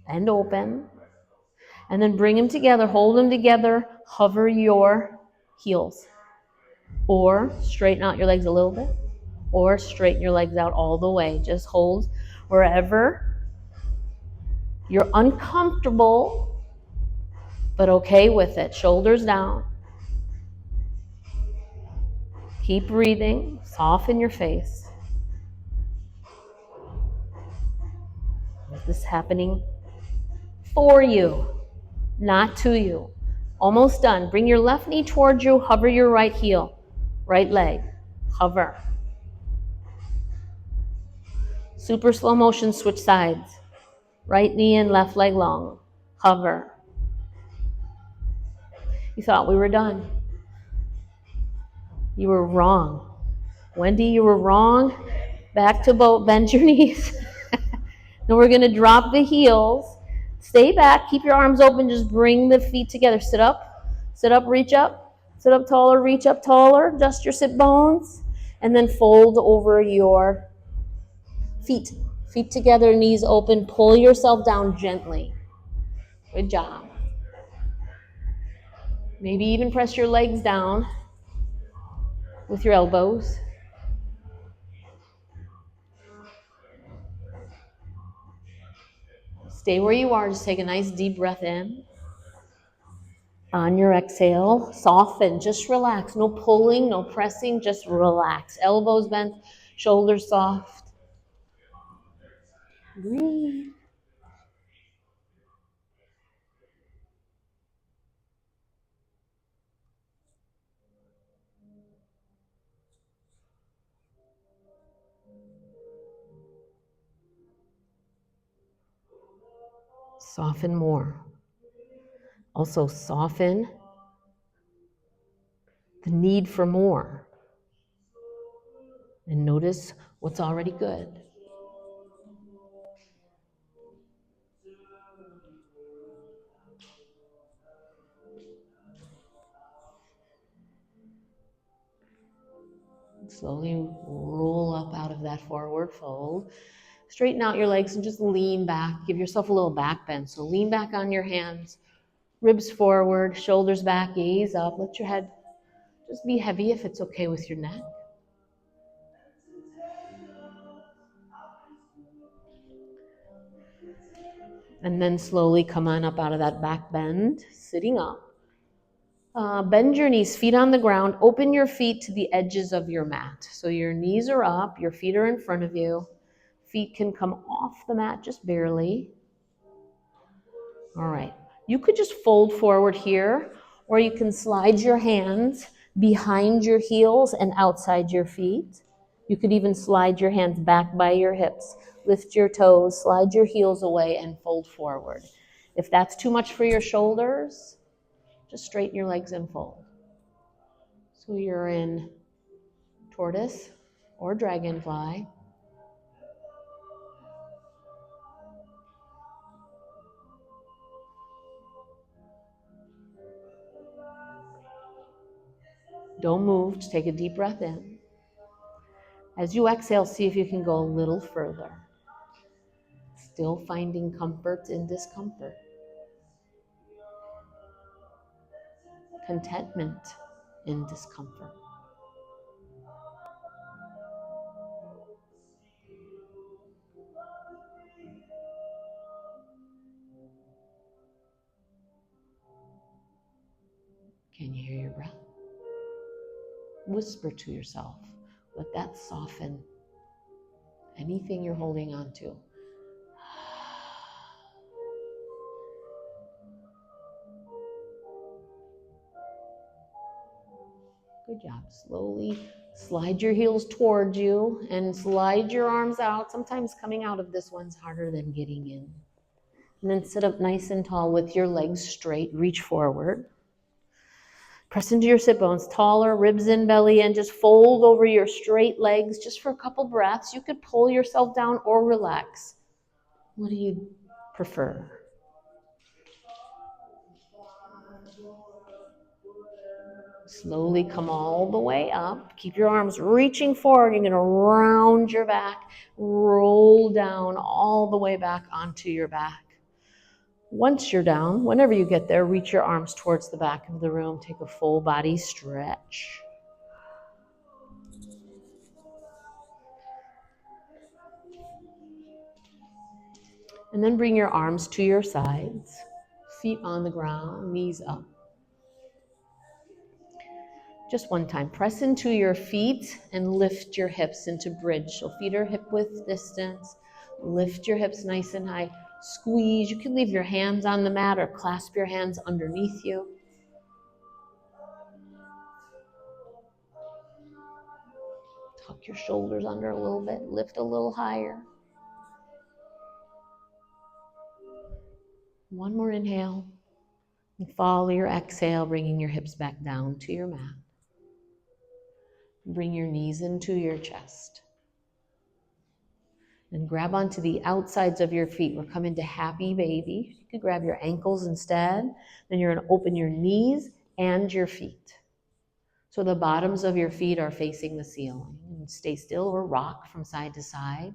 A: And open. And then bring them together. Hold them together. Hover your heels. Or straighten out your legs a little bit. Or straighten your legs out all the way. Just hold wherever you're uncomfortable, but okay with it. Shoulders down. Keep breathing. Soften your face. Is this happening for you, not to you? Almost done. Bring your left knee towards you. Hover your right heel, right leg. Hover. Super slow motion, switch sides. Right knee and left leg long. Hover. You thought we were done. You were wrong. Wendy, you were wrong. Back to boat. Bend your knees. Then we're going to drop the heels. Stay back. Keep your arms open. Just bring the feet together. Sit up. Sit up, reach up. Sit up taller, reach up taller. Adjust your sit bones. And then fold over your feet. Feet together, knees open. Pull yourself down gently. Good job. Maybe even press your legs down with your elbows. Stay where you are. Just take a nice deep breath in. On your exhale, soften. Just relax. No pulling, no pressing. Just relax. Elbows bent, shoulders soft. Breathe. Soften more. Also soften the need for more. And notice what's already good. Slowly roll up out of that forward fold. Straighten out your legs and just lean back. Give yourself a little back bend. So lean back on your hands, ribs forward, shoulders back, gaze up. Let your head just be heavy if it's okay with your neck. And then slowly come on up out of that back bend, sitting up. Bend your knees, feet on the ground. Open your feet to the edges of your mat. So your knees are up, your feet are in front of you. Feet can come off the mat just barely. All right. You could just fold forward here, or you can slide your hands behind your heels and outside your feet. You could even slide your hands back by your hips. Lift your toes, slide your heels away, and fold forward. If that's too much for your shoulders, just straighten your legs and fold. So you're in tortoise or dragonfly. Don't move, just take a deep breath in. As you exhale, see if you can go a little further. Still finding comfort in discomfort. Contentment in discomfort. Can you hear your breath? Whisper to yourself. Let that soften anything you're holding on to. Good job. Slowly slide your heels towards you and slide your arms out. Sometimes coming out of this one's harder than getting in. And then sit up nice and tall with your legs straight. Reach forward. Press into your sit bones, taller, ribs in, belly in. Just fold over your straight legs just for a couple breaths. You could pull yourself down or relax. What do you prefer? Slowly come all the way up. Keep your arms reaching forward. You're going to round your back, roll down all the way back onto your back. Once you're down, whenever you get there, reach your arms towards the back of the room. Take a full body stretch. And then bring your arms to your sides, feet on the ground, knees up. Just one time. Press into your feet and lift your hips into bridge. So feet are hip width distance. Lift your hips nice and high. Squeeze. You can leave your hands on the mat or clasp your hands underneath you. Tuck your shoulders under a little bit. Lift a little higher. One more inhale. And follow your exhale, bringing your hips back down to your mat. Bring your knees into your chest. And grab onto the outsides of your feet. We're coming to happy baby. You could grab your ankles instead. Then you're going to open your knees and your feet. So the bottoms of your feet are facing the ceiling. can stay still or rock from side to side.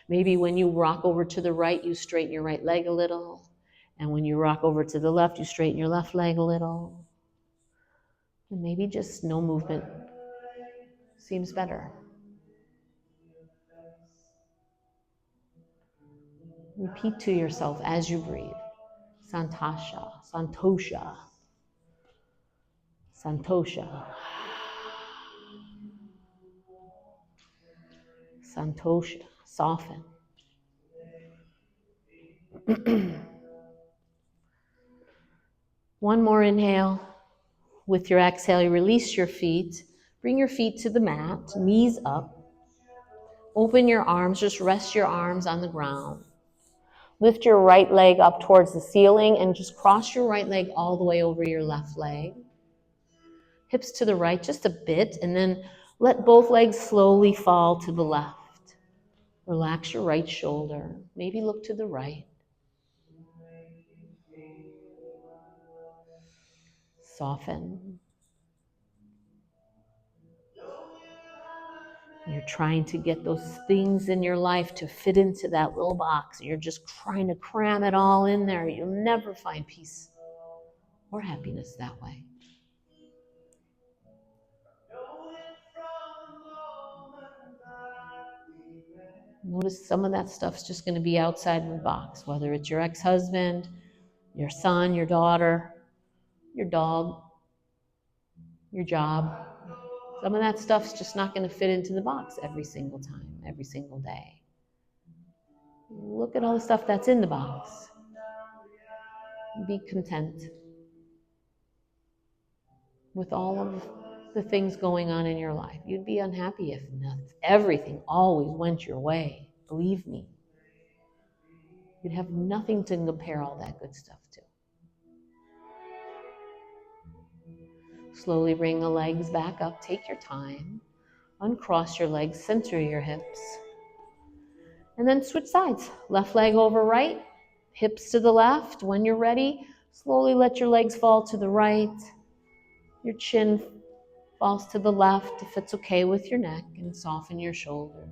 A: Maybe when you rock over to the right, you straighten your right leg a little. And when you rock over to the left, you straighten your left leg a little. And maybe just no movement seems better. Repeat to yourself as you breathe. Santasha, Santosha, Santosha, Santosha. Soften. One more inhale. With your exhale, you release your feet. Bring your feet to the mat, knees up. Open your arms, just rest your arms on the ground. Lift your right leg up towards the ceiling and just cross your right leg all the way over your left leg. Hips to the right just a bit, and then let both legs slowly fall to the left. Relax your right shoulder. Maybe look to the right. Soften. You're trying to get those things in your life to fit into that little box. You're just trying to cram it all in there. You'll never find peace or happiness that way. Notice some of that stuff's just going to be outside the box, whether it's your ex-husband, your son, your daughter, your dog, your job. Some of that stuff's just not going to fit into the box every single time, every single day. Look at all the stuff that's in the box. Be content with all of the things going on in your life. You'd be unhappy if everything always went your way. Believe me. You'd have nothing to compare all that good stuff to. Slowly bring the legs back up. Take your time. Uncross your legs, center your hips. And then switch sides. Left leg over right, hips to the left. When you're ready, slowly let your legs fall to the right. Your chin falls to the left if it's okay with your neck, and soften your shoulders.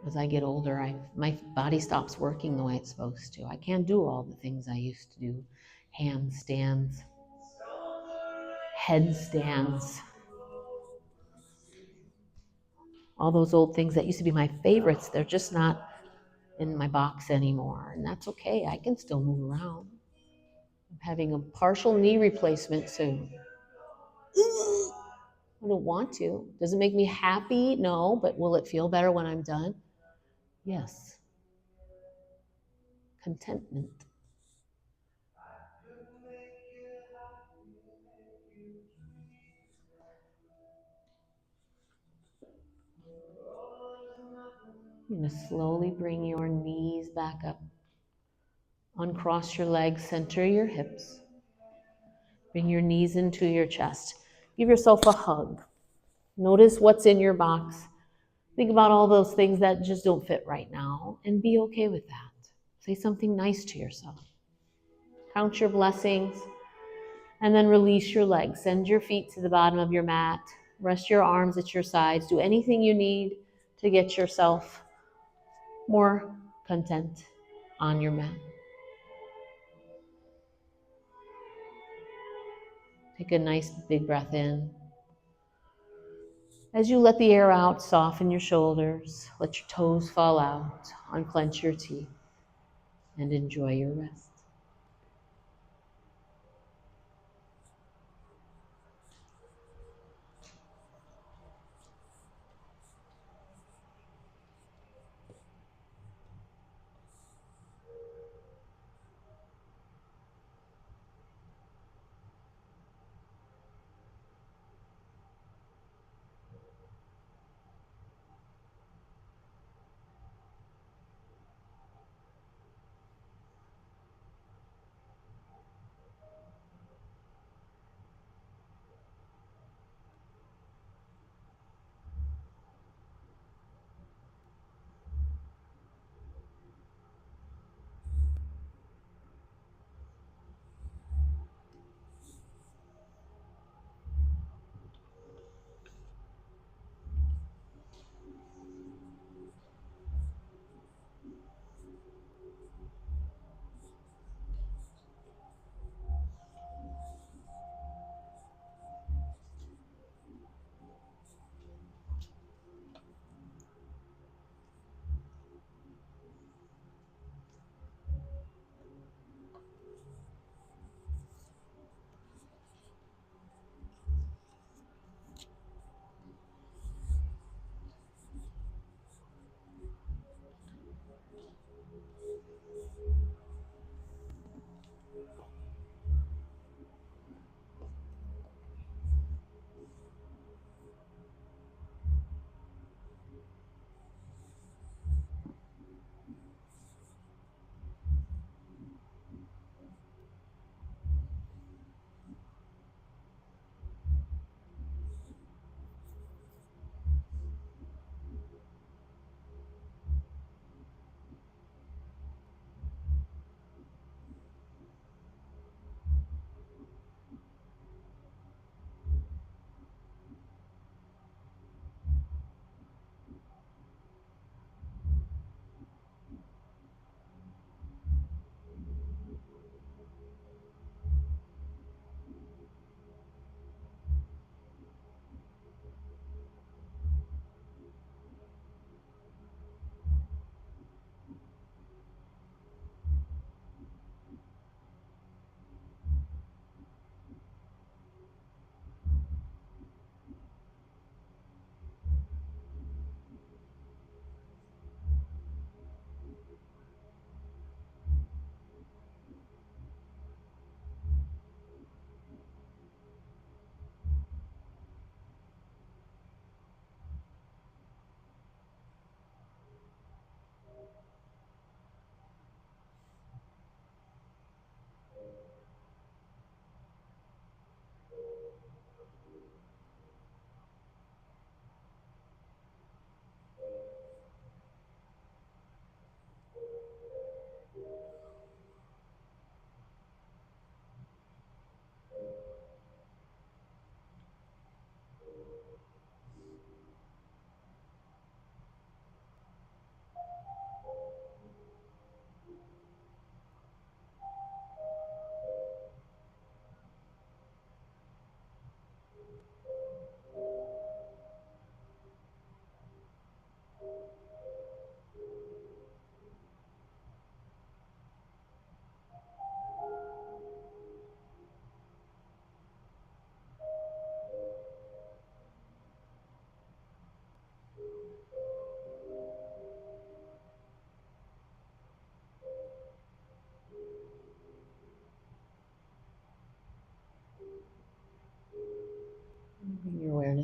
A: As I get older, my body stops working the way it's supposed to. I can't do all the things I used to do. Handstands, headstands, all those old things that used to be my favorites, they're just not in my box anymore. And that's okay. I can still move around. I'm having a partial knee replacement soon. I don't want to. Does it make me happy? No, but will it feel better when I'm done? Yes. Contentment. You're going to slowly bring your knees back up. Uncross your legs, center your hips. Bring your knees into your chest. Give yourself a hug. Notice what's in your box. Think about all those things that just don't fit right now and be okay with that. Say something nice to yourself. Count your blessings and then release your legs. Send your feet to the bottom of your mat. Rest your arms at your sides. Do anything you need to get yourself more content on your mat. Take a nice big breath in. As you let the air out, soften your shoulders, let your toes fall out, unclench your teeth, and enjoy your rest.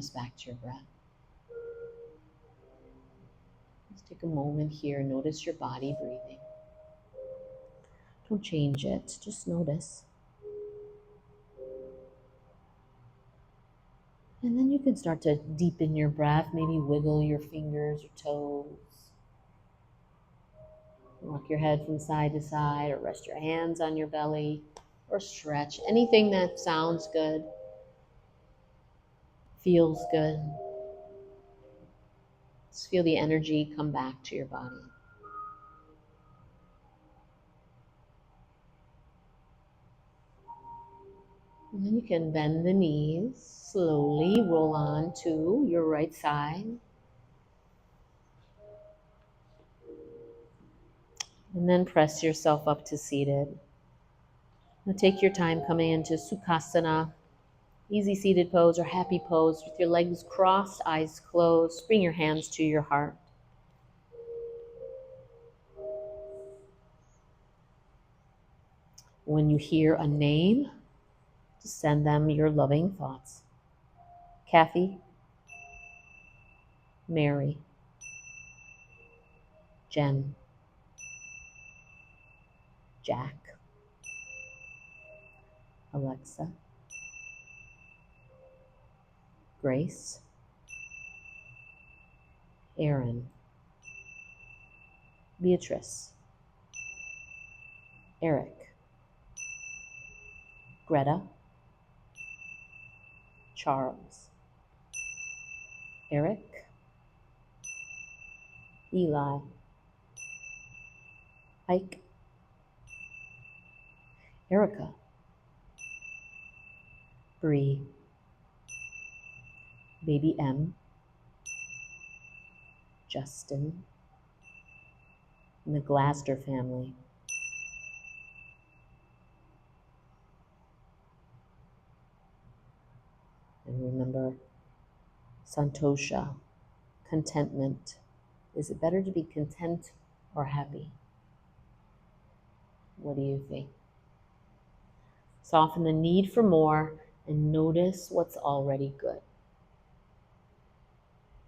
A: awareness back to your breath. Let's take a moment here. Notice your body breathing. Don't change it, just notice. And then you can start to deepen your breath, maybe wiggle your fingers or toes. Rock your head from side to side, or rest your hands on your belly, or stretch. Anything that sounds good, feels good. Just feel the energy come back to your body. And then you can bend the knees, slowly roll on to your right side. And then press yourself up to seated. Now take your time coming into Sukhasana, easy seated pose or happy pose with your legs crossed, eyes closed. Bring your hands to your heart. When you hear a name, send them your loving thoughts. Kathy, Mary, Jen, Jack, Alexa, Grace, Aaron, Beatrice, Eric, Greta, Charles, Eric, Eli, Ike, Erica, Bree, Baby M, Justin, and the Glaster family. And remember, Santosha, contentment. Is it better to be content or happy? What do you think? Soften the need for more and notice what's already good.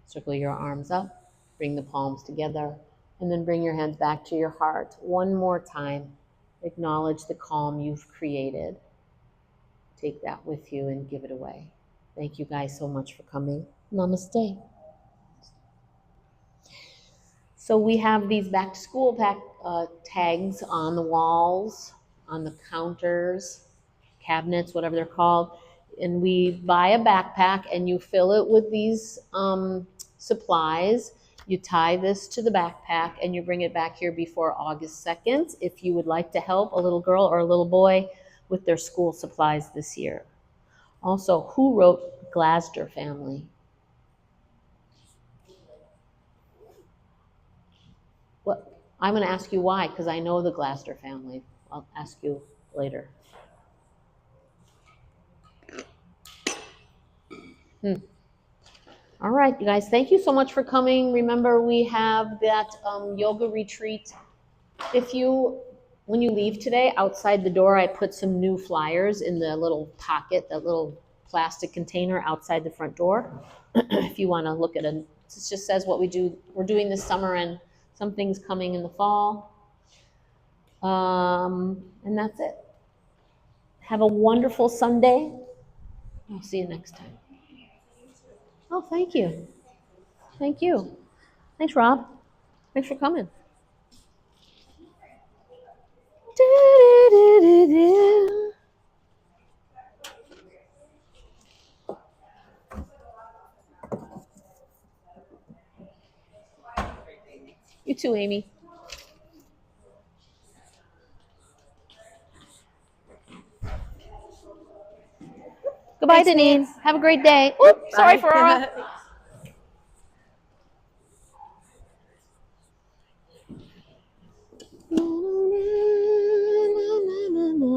A: Circle your arms up, bring the palms together, and then bring your hands back to your heart. One more time, acknowledge the calm you've created. Take that with you and give it away. Thank you guys so much for coming. Namaste. So we have these back to school tags on the walls, on the counters, cabinets, whatever they're called. And we buy a backpack and you fill it with these supplies. You tie this to the backpack and you bring it back here before August 2nd if you would like to help a little girl or a little boy with their school supplies this year. Also, who wrote Glaster family? What? I'm going to ask you why, because I know the Glaster family. I'll ask you later. All right, you guys, thank you so much for coming. Remember, we have that yoga retreat. When you leave today, outside the door, I put some new flyers in the little pocket, that little plastic container outside the front door. If you want to look at it, it just says what we're doing this summer and some things coming in the fall. And that's it. Have a wonderful Sunday. I'll see you next time. Oh, thank you. Thank you. Thanks, Rob. Thanks for coming. You too, Amy. Goodbye,
B: Thanks,
A: Deneen.
B: Nance.
A: Have a great day. Oops, sorry, Flora.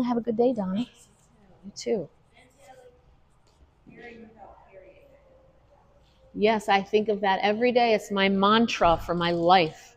A: Have a good day, Donna. You too. Yes, I think of that every day. It's my mantra for my life.